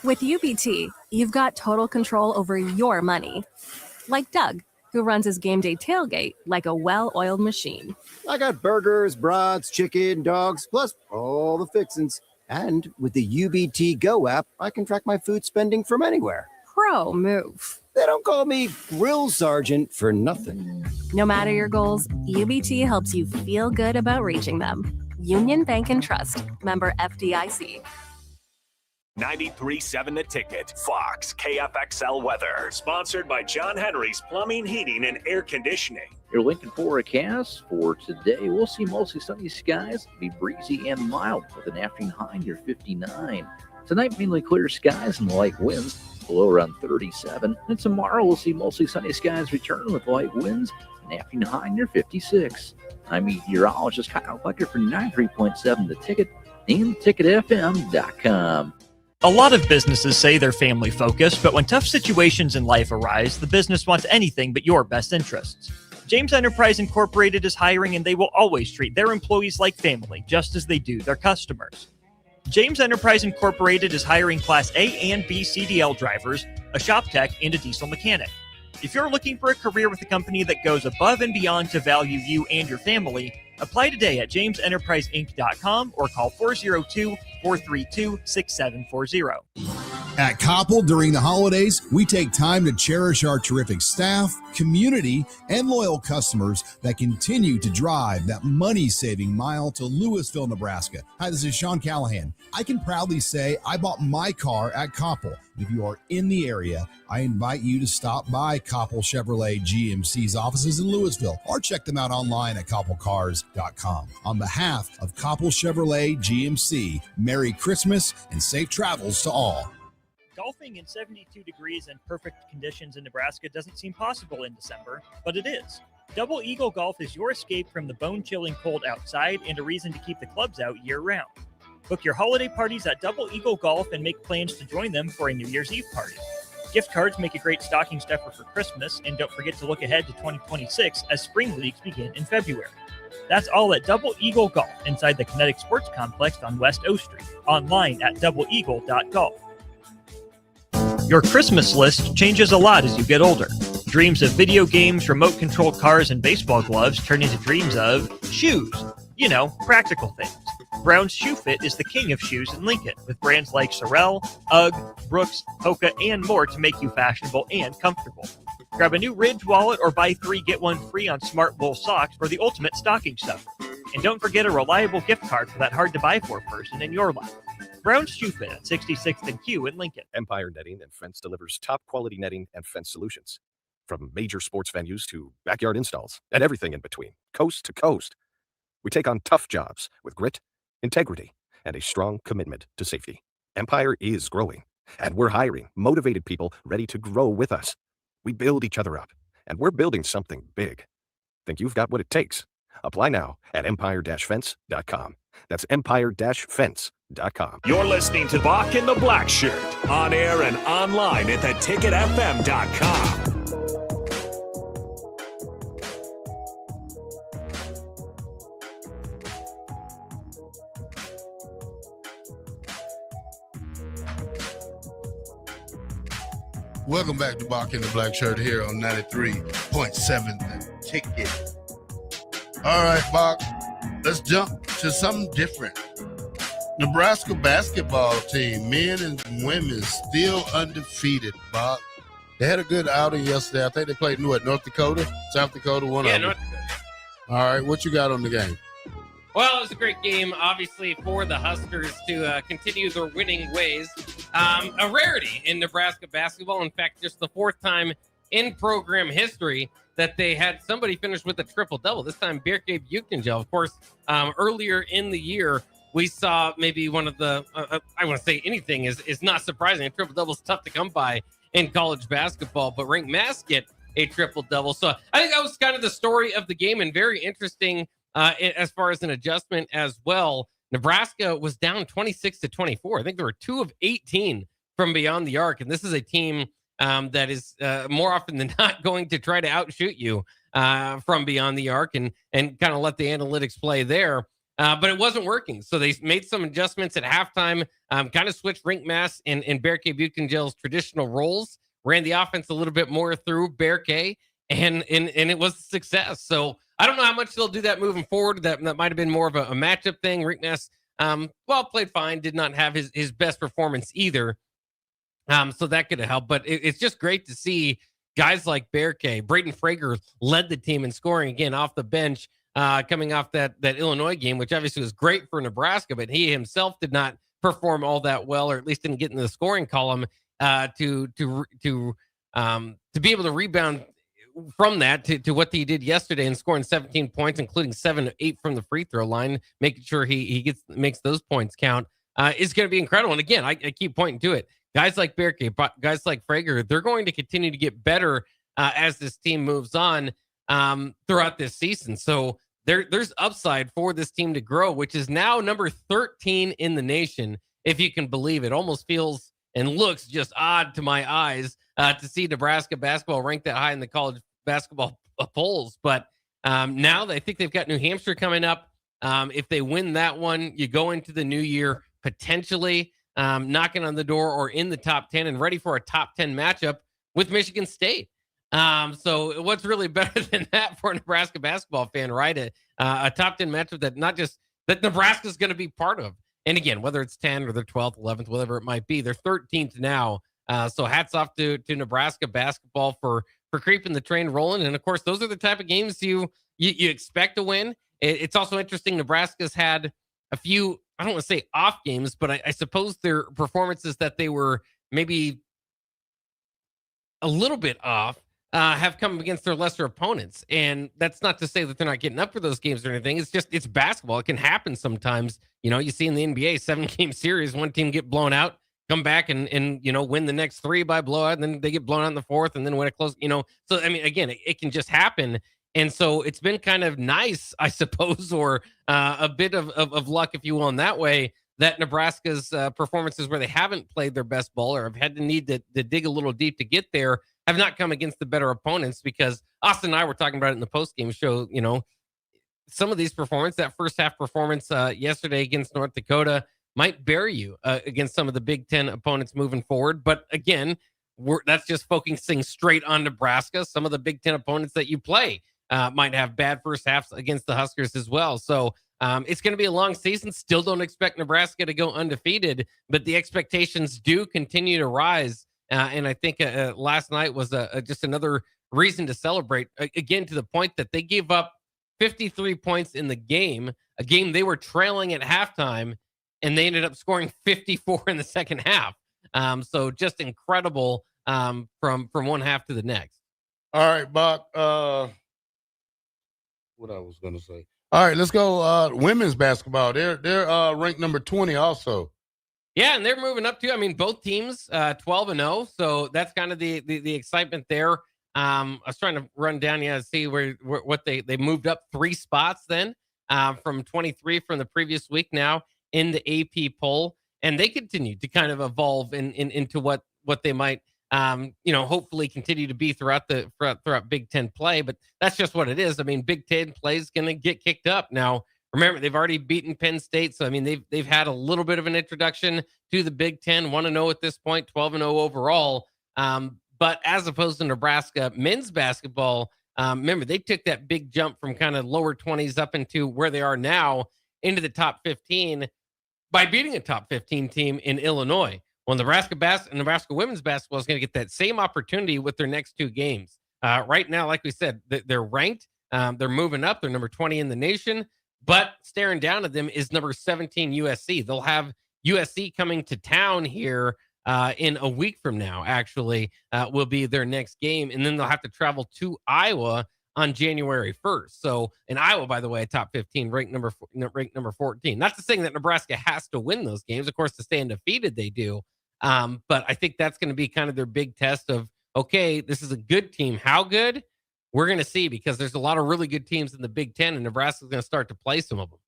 With UBT, you've got total control over your money. Like Doug, who runs his game day tailgate like a well-oiled machine. I got burgers, brats, chicken, dogs, plus all the fixins. And with the UBT Go app, I can track my food spending from anywhere. Pro move. They don't call me Grill Sergeant for nothing. No matter your goals, UBT helps you feel good about reaching them. Union Bank and Trust. Member FDIC. 93.7 The Ticket. Fox KFXL weather. Sponsored by John Henry's Plumbing, Heating, and Air Conditioning. Your Lincoln forecast for today, we'll see mostly sunny skies, be breezy and mild with an afternoon high near 59. Tonight, mainly clear skies and light winds, below around 37. And tomorrow, we'll see mostly sunny skies return with light winds, an afternoon high near 56. I'm meteorologist Kyle Flecker for 93.7 The Ticket and ticketfm.com. A lot of businesses say they're family focused, but when tough situations in life arise, the business wants anything but your best interests. James Enterprise Incorporated is hiring, and they will always treat their employees like family, just as they do their customers. James Enterprise Incorporated is hiring Class A and B CDL drivers, a shop tech, and a diesel mechanic. If you're looking for a career with a company that goes above and beyond to value you and your family, apply today at jamesenterpriseinc.com or call 402-432-6740. At Koppel, during the holidays, we take time to cherish our terrific staff, community, and loyal customers that continue to drive that money-saving mile to Louisville, Nebraska. Hi, this is Sean Callahan. I can proudly say I bought my car at Koppel. If you are in the area, I invite you to stop by Koppel Chevrolet GMC's offices in Louisville or check them out online at koppelcars.com. On behalf of Koppel Chevrolet GMC, Merry Christmas and safe travels to all. Golfing in 72 degrees and perfect conditions in Nebraska doesn't seem possible in December, but it is. Double Eagle Golf is your escape from the bone-chilling cold outside and a reason to keep the clubs out year-round. Book your holiday parties at Double Eagle Golf and make plans to join them for a New Year's Eve party. Gift cards make a great stocking stuffer for Christmas, and don't forget to look ahead to 2026 as spring leagues begin in February. That's all at Double Eagle Golf inside the Kinetic Sports Complex on West O Street. Online at doubleeagle.golf. Your Christmas list changes a lot as you get older. Dreams of video games, remote-controlled cars, and baseball gloves turn into dreams of shoes. You know, practical things. Brown's Shoe Fit is the king of shoes in Lincoln, with brands like Sorel, UGG, Brooks, Hoka, and more to make you fashionable and comfortable. Grab a new Ridge wallet or buy 3 get 1 free on Smart Wool socks for the ultimate stocking stuffer. And don't forget a reliable gift card for that hard-to-buy-for person in your life. Brown's Shoe Fit at 66th and Q in Lincoln. Empire Netting and Fence delivers top-quality netting and fence solutions. From major sports venues to backyard installs and everything in between, coast to coast. We take on tough jobs with grit, integrity, and a strong commitment to safety. Empire is growing, and we're hiring motivated people ready to grow with us. We build each other up, and we're building something big. Think you've got what it takes? Apply now at empire-fence.com. That's empire-fence.com. You're listening to Bock and the Blackshirt, on air and online at theticketfm.com. Welcome back to Bock and the Blackshirt here on 93.7 The Ticket. All right, Bock, let's jump to something different. Nebraska basketball team, men and women, still undefeated, Bock. They had a good outing yesterday. I think they played North Dakota, South Dakota, one of them. North Dakota. All right, what you got on the game? Well, it was a great game, obviously, for the Huskers to continue their winning ways. A rarity in Nebraska basketball. In fact, just the 4th time in program history that they had somebody finish with a triple-double. This time, Birke Buchengel. Of course, earlier in the year, we saw maybe one of the, I want to say anything is not surprising. A triple-double is tough to come by in college basketball, but Rienk Mast get a triple-double. So I think that was kind of the story of the game, and very interesting as far as an adjustment as well. Nebraska was down 26-24. I think there were 2 of 18 from beyond the arc, and this is a team that is more often than not going to try to outshoot you from beyond the arc and kind of let the analytics play there. But it wasn't working, so they made some adjustments at halftime, kind of switched Rienk Mast and Birke Buchengel's traditional roles, ran the offense a little bit more through Birke, and it was a success. So I don't know how much they'll do that moving forward. That might have been more of a matchup thing. Rienk Mast, played fine, did not have his best performance either. So that could have helped. But it's just great to see guys like Birke. Braden Frager led the team in scoring again off the bench, coming off that Illinois game, which obviously was great for Nebraska, but he himself did not perform all that well, or at least didn't get in the scoring column to be able to rebound from that to what he did yesterday and scoring 17 points, including 7-8 from the free throw line, making sure he makes those points count, is going to be incredible. And again, I keep pointing to it. Guys like Birke, guys like Frager, they're going to continue to get better as this team moves on throughout this season. So there's upside for this team to grow, which is now number 13 in the nation, if you can believe it. Almost feels and looks just odd to my eyes to see Nebraska basketball ranked that high in the college basketball polls. But now I think they've got New Hampshire coming up. If they win that one, you go into the new year potentially knocking on the door or in the top 10 and ready for a top 10 matchup with Michigan State. So what's really better than that for a Nebraska basketball fan, right? A top 10 matchup that Nebraska's going to be part of. And again, whether it's 10 or they're 12th, 11th, whatever it might be, they're 13th now. So hats off to Nebraska basketball for keeping the train rolling. And of course, those are the type of games you expect to win. It's also interesting. Nebraska's had a few, I don't want to say off games, but I suppose their performances that they were maybe a little bit off have come against their lesser opponents. And that's not to say that they're not getting up for those games or anything. It's just, it's basketball. It can happen sometimes. You know, you see in the NBA, 7-game series, one team get blown out, come back and win the next 3 by blowout, and then they get blown out in the 4th and then win it close, So, I mean, again, it can just happen. And so it's been kind of nice, I suppose, or a bit of luck, if you will, in that way, that Nebraska's performances where they haven't played their best ball or have had the need to dig a little deep to get there have not come against the better opponents, because Austin and I were talking about it in the post-game show. Some of these performances, that first half performance yesterday against North Dakota might bury you against some of the Big Ten opponents moving forward. But again, that's just focusing straight on Nebraska. Some of the Big Ten opponents that you play might have bad first halves against the Huskers as well. So it's going to be a long season. Still don't expect Nebraska to go undefeated, but the expectations do continue to rise. And I think last night was just another reason to celebrate, again, to the point that they gave up 53 points in the game, a game they were trailing at halftime, and they ended up scoring 54 in the second half. So just incredible from one half to the next. All right, Bock. What I was going to say. All right, let's go women's basketball. They're ranked number 20 also. Yeah, and they're moving up too. I mean, both teams 12-0, so that's kind of the excitement there. I was trying to run down, to see what they moved up 3 spots then from 23 from the previous week now in the AP poll, and they continue to kind of evolve into what they might hopefully continue to be throughout Big Ten play. But that's just what it is. I mean, Big Ten play is going to get kicked up now. Remember, they've already beaten Penn State, so I mean they've had a little bit of an introduction to the Big Ten, 1-0 at this point, 12-0 overall. But as opposed to Nebraska men's basketball, remember they took that big jump from kind of lower 20s up into where they are now into the top 15 by beating a top 15 team in Illinois. Well, Nebraska women's basketball is going to get that same opportunity with their next 2 games. Right now, like we said, they're ranked. They're moving up. They're number 20 in the nation. But staring down at them is number 17 USC. They'll have USC coming to town here in a week from now, actually, will be their next game. And then they'll have to travel to Iowa on January 1st. So in Iowa, by the way, top 15, ranked number 14. Not to say that Nebraska has to win those games. Of course, to stay undefeated, they do. But I think that's going to be kind of their big test of, okay, this is a good team. How good? We're going to see, because there's a lot of really good teams in the Big Ten, and Nebraska's going to start to play some of them.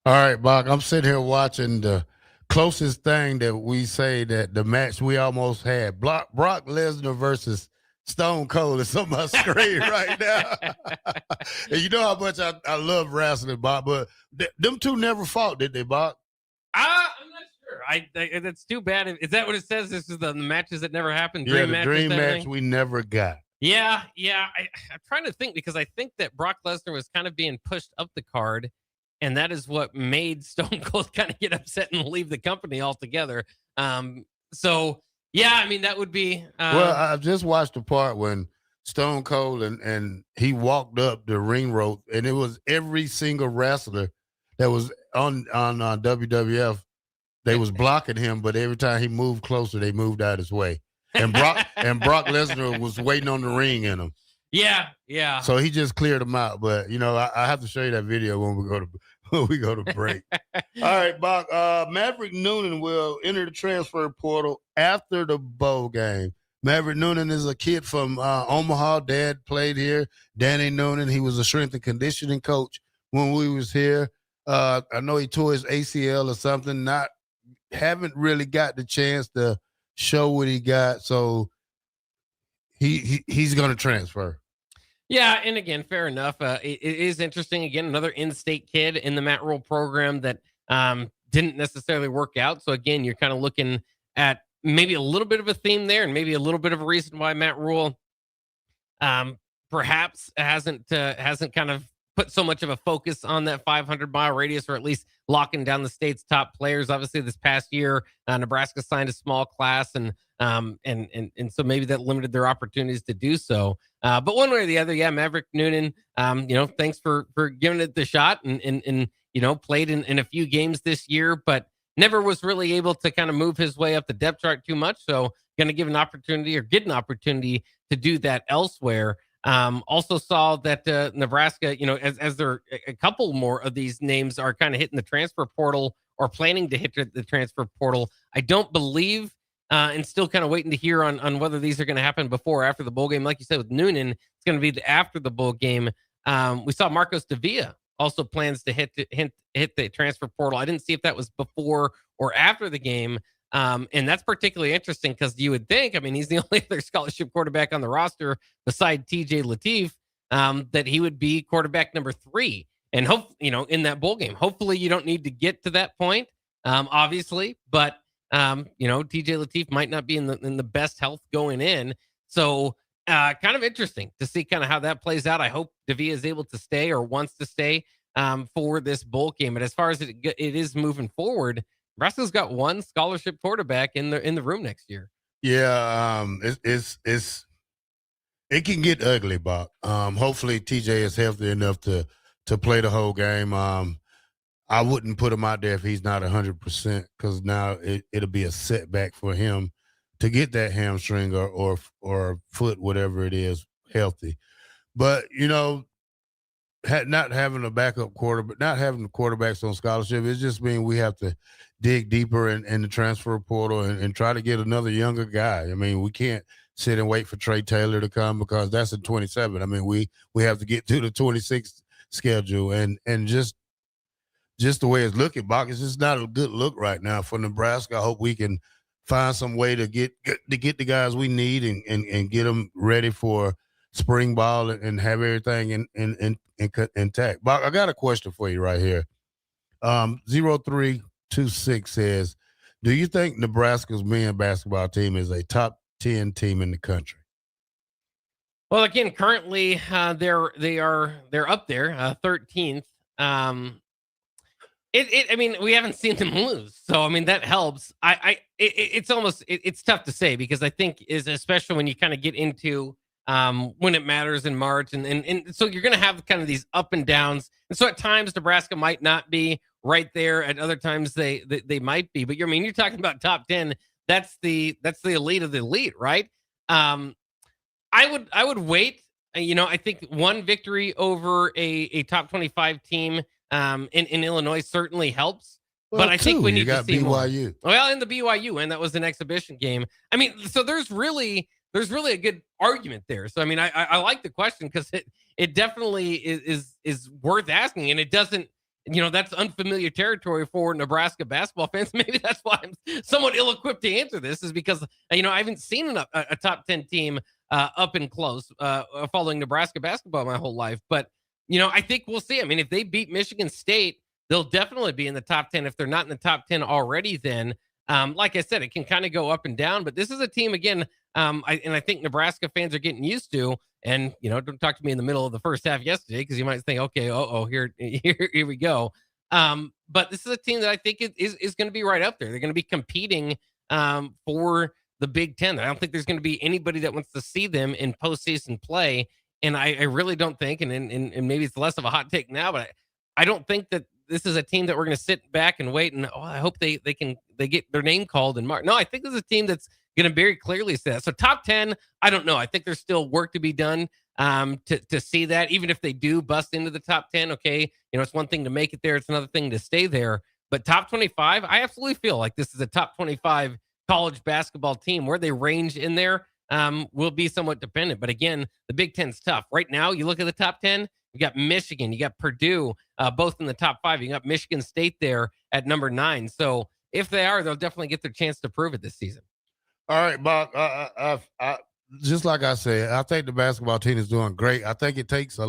All right, Bock, I'm sitting here watching the closest thing that we say that the match we almost had. Brock Lesnar versus Stone Cold is on my screen right now. And you know how much I love wrestling, Bock, but them two never fought, did they, Bock? I'm not sure. That's too bad. Is that what it says? This is the matches that never happened? Dream matches, dream match we never got. Yeah. I'm trying to think, because I think that Brock Lesnar was kind of being pushed up the card, and that is what made Stone Cold kind of get upset and leave the company altogether. So, yeah, I mean, that would be... well, I just watched the part when Stone Cold and he walked up the ring rope, and it was every single wrestler that was on WWF, they was blocking him, but every time he moved closer, they moved out his way. And Brock Lesnar was waiting on the ring in him. Yeah. So he just cleared him out. But I have to show you that video when we go to break. All right, Bock. Maverick Noonan will enter the transfer portal after the bowl game. Maverick Noonan is a kid from Omaha. Dad played here. Danny Noonan. He was a strength and conditioning coach when we was here. I know he tore his ACL or something. Haven't really got the chance to show what he got, so he's going to transfer. Yeah, and again, fair enough. It is interesting. Again, another in-state kid in the Matt Rule program that didn't necessarily work out. So again, you're kind of looking at maybe a little bit of a theme there, and maybe a little bit of a reason why Matt Rule perhaps hasn't kind of put so much of a focus on that 500-mile radius, or at least locking down the state's top players. Obviously, this past year, Nebraska signed a small class, and so maybe that limited their opportunities to do so. But one way or the other, yeah, Maverick Noonan, thanks for giving it the shot, and played in a few games this year, but never was really able to kind of move his way up the depth chart too much. So going to get an opportunity to do that elsewhere. Also saw that Nebraska, as there a couple more of these names are kind of hitting the transfer portal or planning to hit the transfer portal. I don't believe, and still kind of waiting to hear on whether these are going to happen before or after the bowl game. Like you said, with Noonan, it's going to be after the bowl game. We saw Marcos Davia also plans to hit the transfer portal. I didn't see if that was before or after the game. And that's particularly interesting because you would think, I mean, he's the only other scholarship quarterback on the roster beside TJ Lateef, that he would be quarterback number 3. And in that bowl game, hopefully you don't need to get to that point, obviously, but TJ Lateef might not be in the best health going in. So kind of interesting to see kind of how that plays out. I hope Davia is able to stay or wants to stay for this bowl game. But as far as it is moving forward, Nebraska's got one scholarship quarterback in the room next year. Yeah, it can get ugly, Bob. Hopefully TJ is healthy enough to play the whole game. I wouldn't put him out there if he's not 100%, because now it'll be a setback for him to get that hamstring or foot, whatever it is, healthy. But, not having a backup quarterback, not having the quarterbacks on scholarship, it just means we have to dig deeper in the transfer portal and try to get another younger guy. I mean, we can't sit and wait for Trey Taylor to come because that's in 27. I mean, we have to get to the 26th schedule and just the way it's looking, Bach, it's just not a good look right now for Nebraska. I hope we can find some way to get the guys we need and get them ready for spring ball and have everything intact. Bach, I got a question for you right here. 0326 says, do you think Nebraska's men's basketball team is a top 10 team in the country? Well, again, currently they're up there, 13th. I mean, we haven't seen them lose, so I mean that helps. It's tough to say because I think especially when you kind of get into when it matters in March, and so you're going to have kind of these up and downs, and so at times Nebraska might not be right there, at other times they might be. But you're talking about top 10. That's the elite of the elite, right? I would wait. I think one victory over a top 25 team in Illinois certainly helps. Well, but I think we need to see BYU. More. Well, in the BYU, and that was an exhibition game. I mean, so there's really a good argument there. So I mean, I like the question because it definitely is worth asking, and it doesn't. That's unfamiliar territory for Nebraska basketball fans. Maybe that's why I'm somewhat ill-equipped to answer this, is because I haven't seen a top 10 team up and close following Nebraska basketball my whole life. But I think we'll see. I mean, if they beat Michigan State, they'll definitely be in the top 10. If they're not in the top 10 already, then like I said, it can kind of go up and down. But this is a team again. I think Nebraska fans are getting used to. And, don't talk to me in the middle of the first half yesterday, because you might think, okay, here we go. But this is a team that I think is going to be right up there. They're going to be competing for the Big Ten. I don't think there's going to be anybody that wants to see them in postseason play. And I really don't think, and maybe it's less of a hot take now, but I don't think that this is a team that we're going to sit back and wait and I hope they get their name called in March. No, I think this is a team that's going to very clearly say that. So top 10, I don't know. I think there's still work to be done to see that. Even if they do bust into the top 10, okay, it's one thing to make it there. It's another thing to stay there. But top 25, I absolutely feel like this is a top 25 college basketball team. Where they range in there will be somewhat dependent. But again, the Big Ten's tough. Right now, you look at the top 10, you got Michigan, you got Purdue, both in the top 5. You got Michigan State there at number 9. So if they are, they'll definitely get their chance to prove it this season. All right, Bob. I just like I said, I think the basketball team is doing great. I think it eases a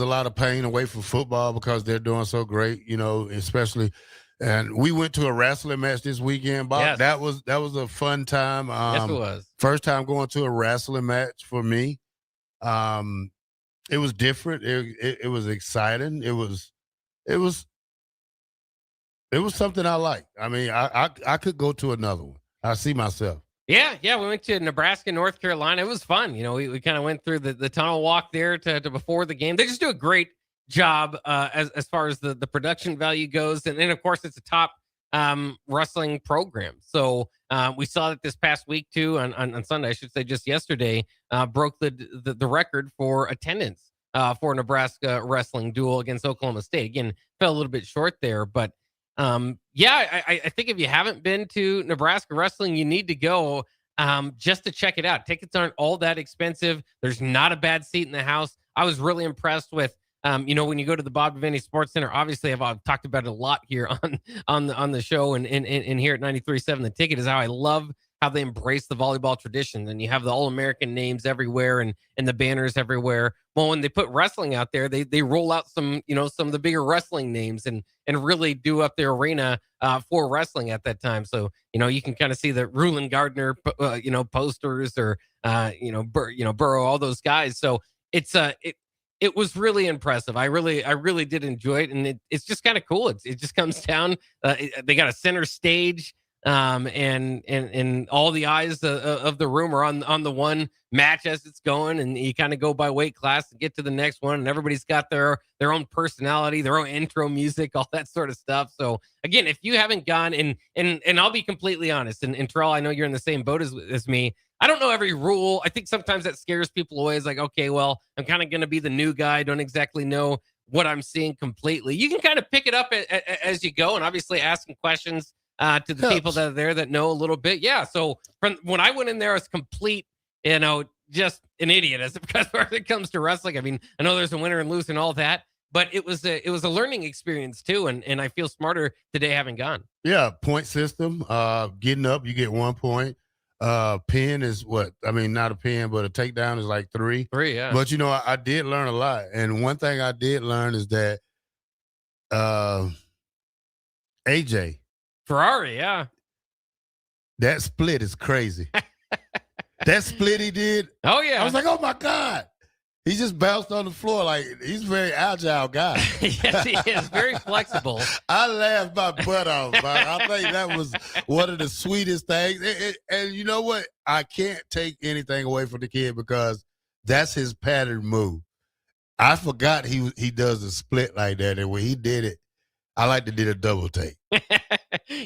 lot of pain away from football because they're doing so great, especially. And we went to a wrestling match this weekend, Bob. Yes. That was a fun time. Yes, it was. First time going to a wrestling match for me. It was different. It was exciting. It was something I liked. I mean, I could go to another one. I see myself. Yeah. We went to Nebraska, North Carolina. It was fun. We kind of went through the tunnel walk there to before the game. They just do a great job as far as the production value goes. And then, of course, it's a top wrestling program. So we saw that this past week, too, on Sunday, I should say just yesterday, broke the record for attendance for Nebraska wrestling duel against Oklahoma State. Again, fell a little bit short there, but I think if you haven't been to Nebraska wrestling, you need to go just to check it out. Tickets aren't all that expensive. There's not a bad seat in the house. I was really impressed with, when you go to the Bob Devaney Sports Center. Obviously, I've talked about it a lot here on the show and here at 93.7 The Ticket, is how I love how they embrace the volleyball tradition. And you have the All-American names everywhere and the banners everywhere. Well, when they put wrestling out there, they roll out some of the bigger wrestling names and really do up their arena for wrestling at that time. So, you can kind of see the Rulon Gardner, posters or, Burrow, all those guys. So it was really impressive. I really did enjoy it. And it's just kind of cool. It just comes down, they got a center stage. And all the eyes of the room are on the one match as it's going, and you kind of go by weight class and get to the next one, and everybody's got their own personality, their own intro music, all that sort of stuff. So again, if you haven't gone, and I'll be completely honest, and Terrell, I know you're in the same boat as me. I don't know every rule. I think sometimes that scares people away. It's like, okay, well, I'm kind of going to be the new guy. I don't exactly know what I'm seeing completely. You can kind of pick it up as you go, and obviously asking questions to the people that are there that know a little bit. Yeah. So when I went in there, I was complete, just an idiot as it comes to wrestling. I mean, I know there's a winner and loser and all that, but it was a learning experience too. And I feel smarter today having gone. Yeah. Point system, getting up, you get 1 point. Pin is what? I mean, not a pin, but a takedown is like 3. 3, yeah. But, I did learn a lot. And one thing I did learn is that AJ Ferrari, yeah. That split is crazy. That split he did. Oh, yeah. I was like, oh, my God. He just bounced on the floor like he's a very agile guy. Yes, he is. Very flexible. I laughed my butt off. I think that was one of the sweetest things. And you know what? I can't take anything away from the kid because that's his pattern move. I forgot he does a split like that. And when he did it, I like to do a double take.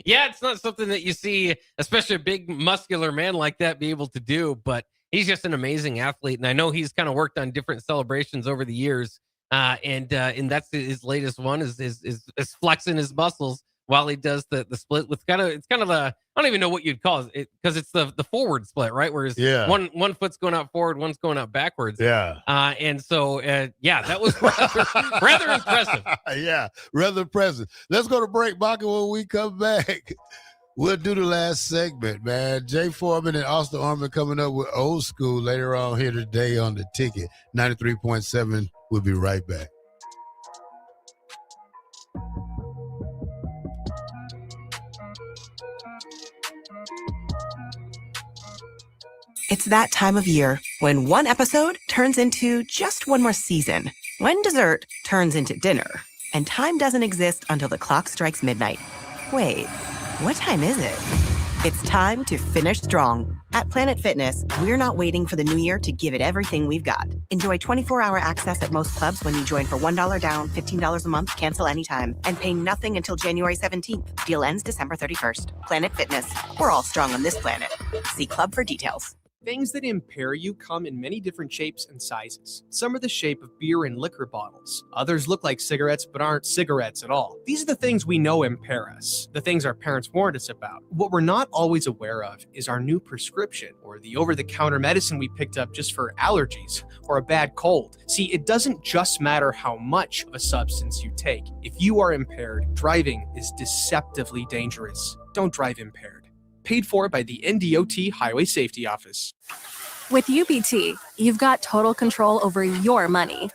Yeah, it's not something that you see, especially a big muscular man like that, be able to do. But he's just an amazing athlete, and I know he's kind of worked on different celebrations over the years. And that's his latest one is flexing his muscles while he does the split. It's kind of a, I don't even know what you'd call it because it's the forward split, right? Whereas one foot's going out forward, one's going out backwards. Yeah. And so that was rather impressive. Yeah, rather impressive. Let's go to break, Bock, and when we come back, we'll do the last segment, man. Jay Foreman and Austin Arman coming up with Old School later on here today on the Ticket. 93.7. We'll be right back. It's that time of year when one episode turns into just one more season, when dessert turns into dinner, and time doesn't exist until the clock strikes midnight. Wait, what time is it? It's time to finish strong. At Planet Fitness, we're not waiting for the new year to give it everything we've got. Enjoy 24-hour access at most clubs when you join for $1 down, $15 a month, cancel anytime, and pay nothing until January 17th. Deal ends December 31st. Planet Fitness. We're all strong on this planet. See club for details. Things that impair you come in many different shapes and sizes. Some are the shape of beer and liquor bottles. Others look like cigarettes but aren't cigarettes at all. These are the things we know impair us, the things our parents warned us about. What we're not always aware of is our new prescription or the over-the-counter medicine we picked up just for allergies or a bad cold. See, it doesn't just matter how much of a substance you take. If you are impaired, driving is deceptively dangerous. Don't drive impaired. Paid for by the NDOT Highway Safety Office. With UBT, you've got total control over your money.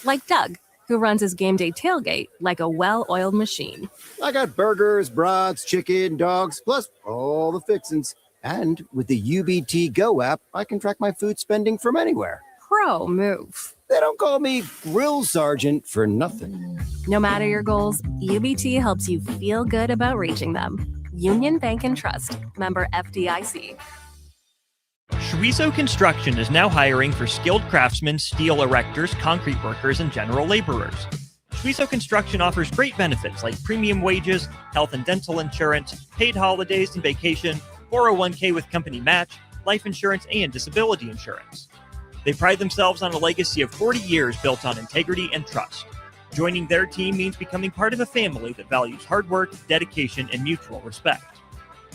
Like Doug, who runs his game day tailgate like a well-oiled machine. I got burgers, brats, chicken, dogs, plus all the fixins'. And with the UBT Go app, I can track my food spending from anywhere. Pro move. They don't call me Grill Sergeant for nothing. No matter your goals, UBT helps you feel good about reaching them. Union Bank and Trust. Member FDIC. Schweizo Construction is now hiring for skilled craftsmen, steel erectors, concrete workers, and general laborers. Schweizo Construction offers great benefits like premium wages, health and dental insurance, paid holidays and vacation, 401k with company match, life insurance, and disability insurance. They pride themselves on a legacy of 40 years built on integrity and trust. Joining their team means becoming part of a family that values hard work, dedication, and mutual respect.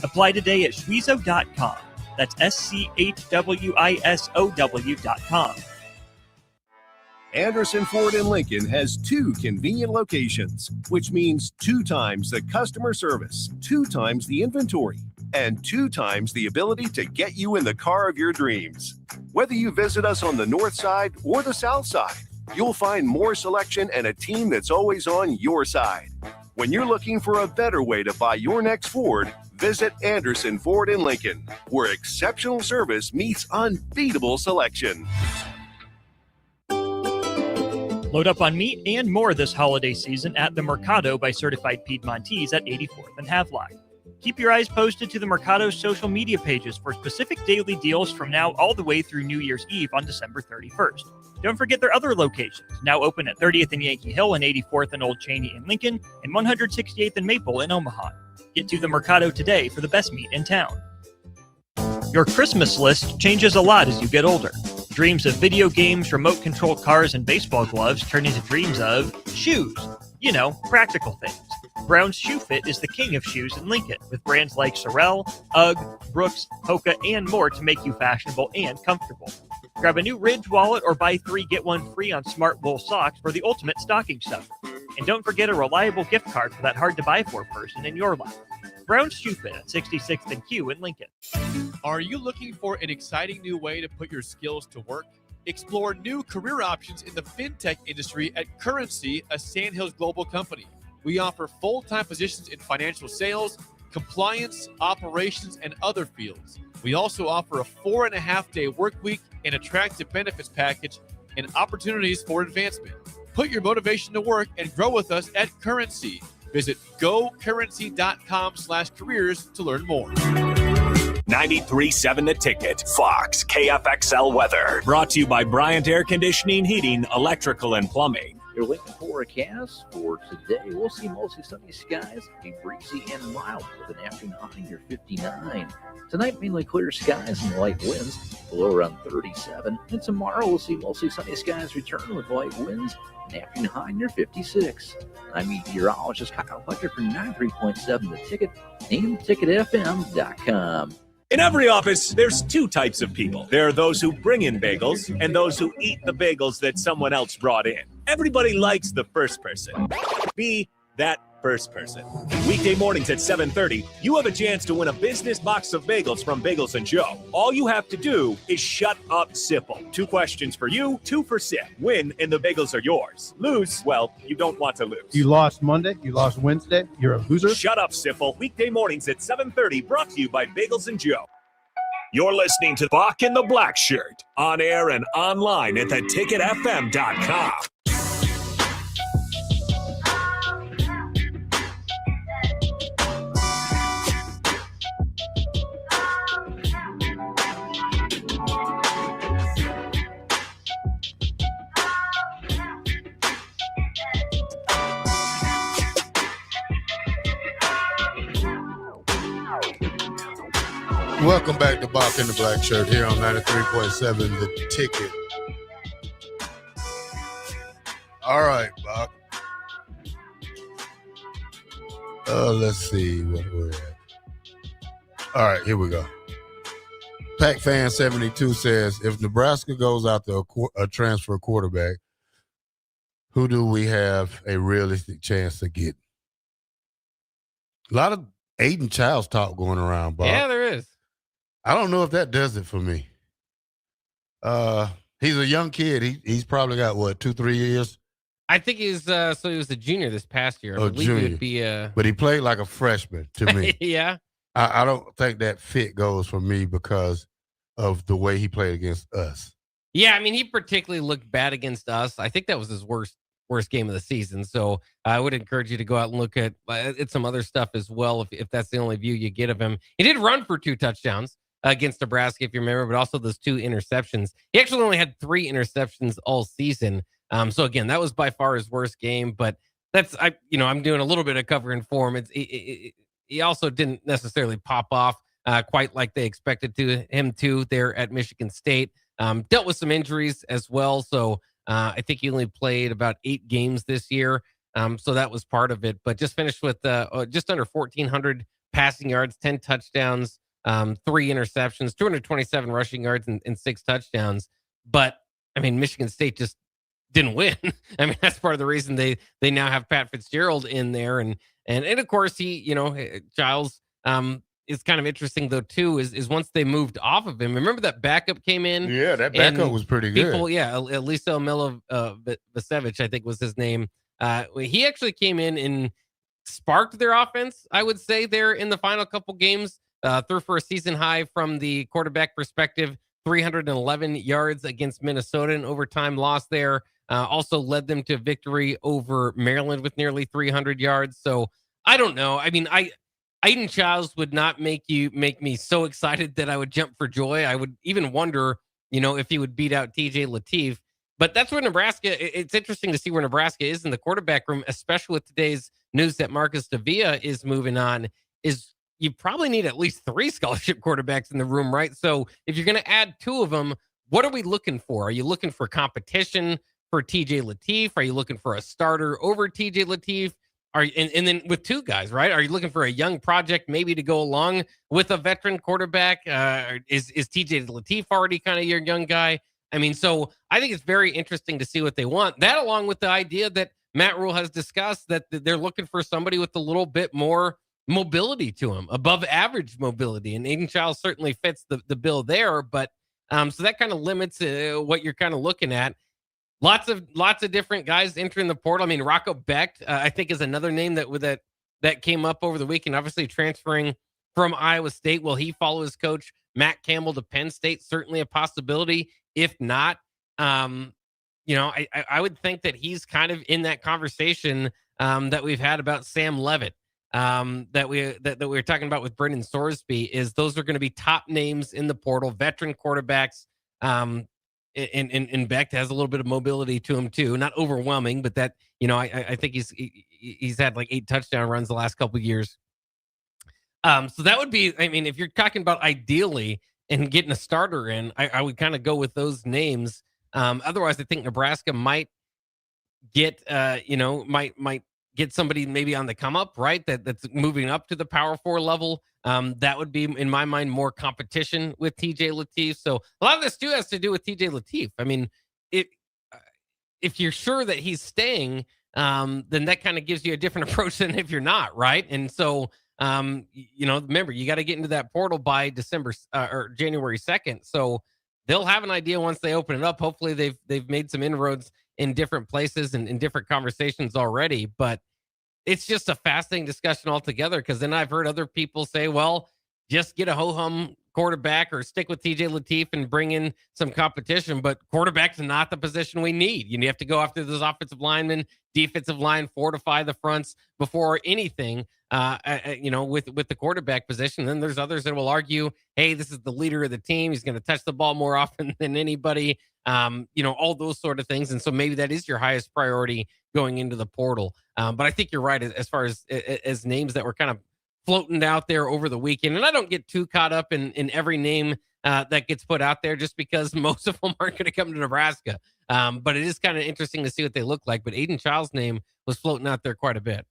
Apply today at schweizo.com. That's SCHWISOW.com. Anderson Ford in Lincoln has 2 convenient locations, which means 2 times the customer service, 2 times the inventory, and 2 times the ability to get you in the car of your dreams. Whether you visit us on the north side or the south side, you'll find more selection and a team that's always on your side. When you're looking for a better way to buy your next Ford, visit Anderson Ford in Lincoln, where exceptional service meets unbeatable selection. Load up on meat and more this holiday season at the Mercado by Certified Piedmontese at 84th and Havelock. Keep your eyes posted to the Mercado's social media pages for specific daily deals from now all the way through New Year's Eve on December 31st. Don't forget their other locations, now open at 30th and Yankee Hill and 84th and Old Cheney in Lincoln and 168th and Maple in Omaha. Get to the Mercado today for the best meat in town. Your Christmas list changes a lot as you get older. Dreams of video games, remote-controlled cars, and baseball gloves turn into dreams of shoes. You know, practical things. Brown's Shoe Fit is the king of shoes in Lincoln, with brands like Sorel, UGG, Brooks, Hoka, and more to make you fashionable and comfortable. Grab a new Ridge wallet or buy 3 get 1 free on smart wool socks for the ultimate stocking stuffer. And don't forget a reliable gift card for that hard-to-buy-for person in your life. Brown's Shoe Fit at 66th and Q in Lincoln. Are you looking for an exciting new way to put your skills to work? Explore new career options in the fintech industry at Currency, a Sandhills Global company. We offer full-time positions in financial sales, compliance, operations, and other fields. We also offer a 4.5-day work week, an attractive benefits package, and opportunities for advancement. Put your motivation to work and grow with us at Currency. Visit gocurrency.com/careers to learn more. 93.7 The Ticket, Fox, KFXL weather. Brought to you by Bryant Air Conditioning, Heating, Electrical, and Plumbing. Your Lincoln forecast for today, we'll see mostly sunny skies, be breezy and mild with an afternoon high near 59. Tonight, mainly clear skies and light winds, below around 37. And tomorrow, we'll see mostly sunny skies return with light winds, an afternoon high near 56. I'm meteorologist Kyle Fletcher for 93.7 The Ticket and ticketfm.com. In every office, there's 2 types of people. There are those who bring in bagels and those who eat the bagels that someone else brought in. Everybody likes the first person. Be that first person. Weekday mornings at 7:30, you have a chance to win a business box of bagels from Bagels & Joe. All you have to do is shut up, Sipple. 2 questions for you, 2 for Sip. Win, and the bagels are yours. Lose, well, you don't want to lose. You lost Monday, you lost Wednesday, you're a loser. Shut up, Sipple. Weekday mornings at 7:30, brought to you by Bagels & Joe. You're listening to Bock the Blackshirt, on air and online at theticketfm.com. Welcome back to Bock the Blackshirt here on 93.7 The Ticket. All right, Bock. Let's see what we're at. All right, here we go. PacFan72 says, if Nebraska goes out to a transfer quarterback, who do we have a realistic chance to get? A lot of Aiden Childs talk going around, Bob. Yeah, there is. I don't know if that does it for me. He's a young kid. He's probably got, 2-3 years? I think he's so he was a junior this past year. I believe junior. he would be But he played like a freshman to me. Yeah. I don't think that fit goes for me because of the way he played against us. Yeah, I mean, he particularly looked bad against us. I think that was his worst game of the season. So I would encourage you to go out and look at some other stuff as well, if that's the only view you get of him. He did run for 2 touchdowns against Nebraska, if you remember, but also those 2 interceptions. He actually only had 3 interceptions all season. So again, that was by far his worst game, but I'm doing a little bit of covering for him. He also didn't necessarily pop off quite like they expected him to there at Michigan State. Dealt with some injuries as well. So I think he only played about 8 games this year. So that was part of it, but just finished with just under 1,400 passing yards, 10 touchdowns, 3 interceptions, 227 rushing yards, and 6 touchdowns. But I mean, Michigan State just didn't win. I mean, that's part of the reason they now have Pat Fitzgerald in there, and of course Giles is kind of interesting though too is once they moved off of him. Remember that backup came in? Yeah, that backup was pretty good. People, yeah, Elisa Vasevich, I think was his name. He actually came in and sparked their offense, I would say, there in the final couple games. Threw for a season high from the quarterback perspective, 311 yards against Minnesota in overtime loss there. Also led them to victory over Maryland with nearly 300 yards. So I don't know. I mean, Aiden Childs would not make me so excited that I would jump for joy. I would even wonder, if he would beat out TJ Lateef. But that's where Nebraska, it's interesting to see where Nebraska is in the quarterback room, especially with today's news that Marcus Davia is moving on, is you probably need at least 3 scholarship quarterbacks in the room, right? So if you're going to add 2 of them, what are we looking for? Are you looking for competition for TJ Lateef? Are you looking for a starter over TJ Lateef? And then with 2 guys, right? Are you looking for a young project maybe to go along with a veteran quarterback? Is TJ Lateef already kind of your young guy? I mean, so I think it's very interesting to see what they want. That along with the idea that Matt Rule has discussed that they're looking for somebody with a little bit more mobility to him, above average mobility. And Aiden Childs certainly fits the bill there. But so that kind of limits what you're kind of looking at. Lots of different guys entering the portal. I mean, Rocco Becht, I think, is another name that came up over the weekend. Obviously, transferring from Iowa State. Will he follow his coach Matt Campbell to Penn State? Certainly a possibility. If not, I would think that he's kind of in that conversation that we've had about Sam Levitt, that we were talking about with Brendan Sorsby. Is those are going to be top names in the portal, veteran quarterbacks. And Becht has a little bit of mobility to him too, not overwhelming, but that I think he's had like 8 touchdown runs the last couple of years. So that would be, I mean, if you're talking about ideally and getting a starter in, I would kind of go with those names. Otherwise, I think Nebraska might get might get somebody maybe on the come up, right? That's moving up to the Power 4 level. That would be, in my mind, more competition with TJ Lateef. So a lot of this too has to do with TJ Lateef. I mean, if you're sure that he's staying, then that kind of gives you a different approach than if you're not, right? And so, remember, you got to get into that portal by December or January 2nd. So they'll have an idea once they open it up. Hopefully they've made some inroads in different places and in different conversations already. But it's just a fascinating discussion altogether, because then I've heard other people say, well, just get a ho-hum quarterback or stick with TJ Lateef and bring in some competition. But quarterback's not the position we need. You have to go after those offensive linemen, defensive line, fortify the fronts before anything, with the quarterback position. Then there's others that will argue, hey, this is the leader of the team. He's going to touch the ball more often than anybody, all those sort of things. And so maybe that is your highest priority going into the portal. But I think you're right as far as names that were kind of floating out there over the weekend. And I don't get too caught up in every name that gets put out there, just because most of them aren't going to come to Nebraska. But it is kind of interesting to see what they look like. But Aiden Childs' name was floating out there quite a bit.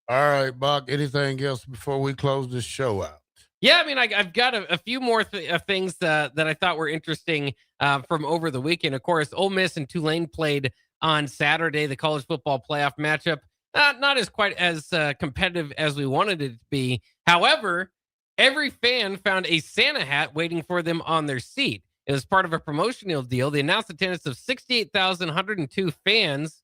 All right, Bock, anything else before we close this show out? Yeah, I mean, I've got a few more things that I thought were interesting from over the weekend. Of course, Ole Miss and Tulane played on Saturday, the college football playoff matchup. Not as quite as competitive as we wanted it to be. However, every fan found a Santa hat waiting for them on their seat. It was part of a promotional deal. They announced attendance of 68,102 fans,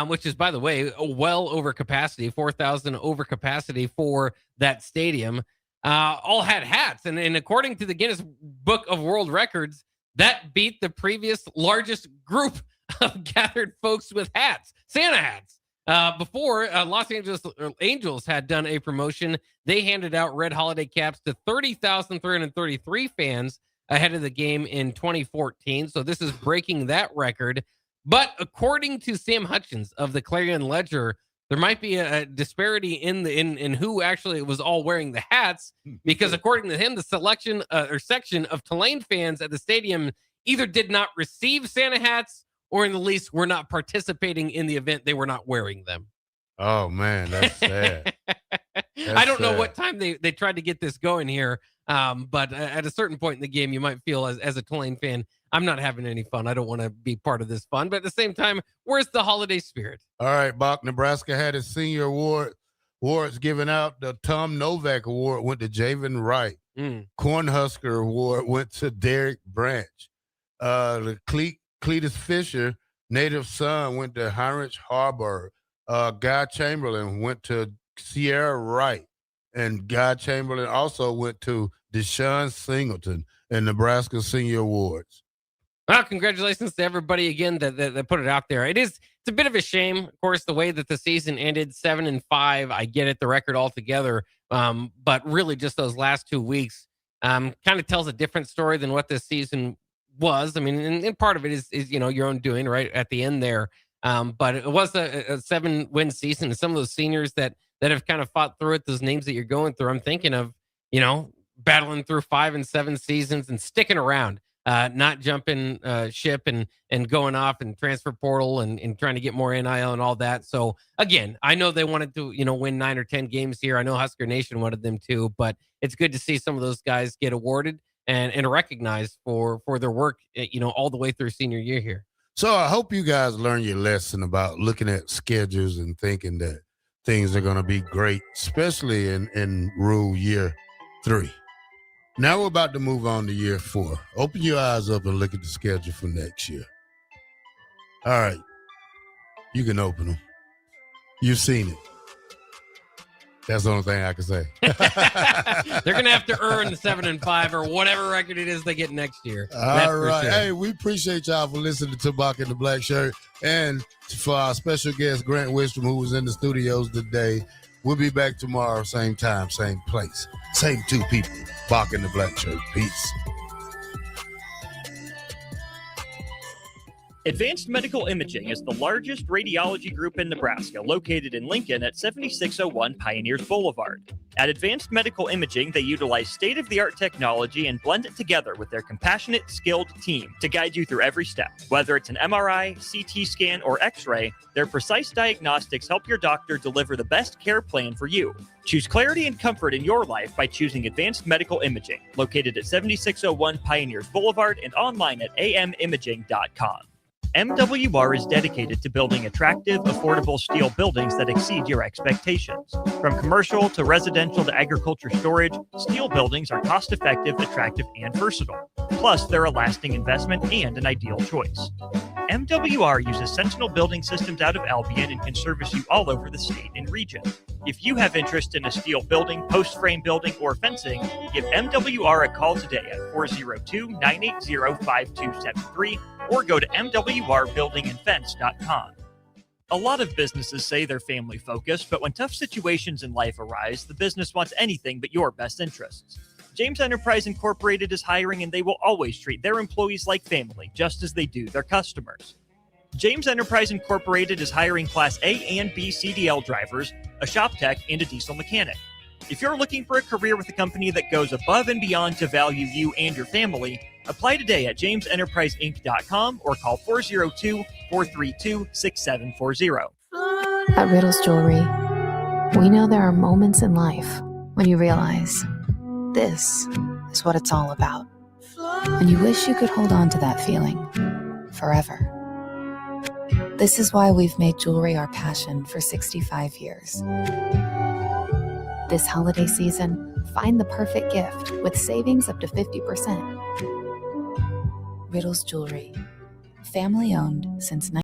which is, by the way, well over capacity, 4,000 over capacity for that stadium. All had hats. And according to the Guinness Book of World Records, that beat the previous largest group of gathered folks with hats, Santa hats. Before, Los Angeles Angels had done a promotion. They handed out red holiday caps to 30,333 fans ahead of the game in 2014. So this is breaking that record. But according to Sam Hutchins of the Clarion Ledger, there might be a disparity in who actually was all wearing the hats, because according to him, the selection or section of Tulane fans at the stadium either did not receive Santa hats, or in the least were not participating in the event. They were not wearing them. Oh, man, that's sad. I don't know what time they tried to get this going here, but at a certain point in the game, you might feel as a Tulane fan, I'm not having any fun. I don't want to be part of this fun. But at the same time, where's the holiday spirit? All right, Bock, Nebraska had its senior award Awards given out. The Tom Novak Award went to Javen Wright. Cornhusker Award went to Derek Branch. The Cletus Fisher Native Son went to Heinrich Harburg. Guy Chamberlain went to Sierra Wright. And Guy Chamberlain also went to Deshaun Singleton in Nebraska Senior Awards. Well, congratulations to everybody again that put it out there. It's a bit of a shame, of course, the way that the season ended 7-5. I get it, the record altogether, but really just those last 2 weeks kind of tells a different story than what this season was. I mean, and part of it is your own doing right at the end there. But it was a 7-win season, and some of those seniors that have kind of fought through it, those names that you're going through, I'm thinking of, battling through 5 and 7 seasons and sticking around. Not jumping ship and going off and transfer portal and trying to get more NIL and all that. So again, I know they wanted to, win 9 or 10 games here. I know Husker Nation wanted them to, but it's good to see some of those guys get awarded and recognized for their work, all the way through senior year here. So I hope you guys learn your lesson about looking at schedules and thinking that things are going to be great, especially in Rule Year 3. Now we're about to move on to year 4. Open your eyes up and look at the schedule for next year. All right. You can open them. You've seen it. That's the only thing I can say. They're going to have to earn the 7-5 or whatever record it is they get next year. All right. Sure. Hey, we appreciate y'all for listening to Bock the Blackshirt. And for our special guest, Grant Wistrom, who was in the studios today. We'll be back tomorrow, same time, same place. Same 2 people, Bock the Blackshirt. Peace. Advanced Medical Imaging is the largest radiology group in Nebraska, located in Lincoln at 7601 Pioneers Boulevard. At Advanced Medical Imaging, they utilize state-of-the-art technology and blend it together with their compassionate, skilled team to guide you through every step. Whether it's an MRI, CT scan, or X-ray, their precise diagnostics help your doctor deliver the best care plan for you. Choose clarity and comfort in your life by choosing Advanced Medical Imaging, located at 7601 Pioneers Boulevard and online at amimaging.com. MWR is dedicated to building attractive, affordable steel buildings that exceed your expectations. From commercial to residential to agriculture storage, steel buildings are cost-effective, attractive, and versatile. Plus, they're a lasting investment and an ideal choice. MWR uses Sentinel Building Systems out of Albion and can service you all over the state and region. If you have interest in a steel building, post-frame building, or fencing, give MWR a call today at 402-980-5273 or go to mwrbuildingandfence.com. A lot of businesses say they're family focused, but when tough situations in life arise, the business wants anything but your best interests. James Enterprise Incorporated is hiring, and they will always treat their employees like family, just as they do their customers. James Enterprise Incorporated is hiring Class A and B CDL drivers, a shop tech, and a diesel mechanic. If you're looking for a career with a company that goes above and beyond to value you and your family, apply today at jamesenterpriseinc.com or call 402-432-6740. At Riddle's Jewelry, we know there are moments in life when you realize this is what it's all about. And you wish you could hold on to that feeling forever. This is why we've made jewelry our passion for 65 years. This holiday season, find the perfect gift with savings up to 50%. Riddle's Jewelry, family owned since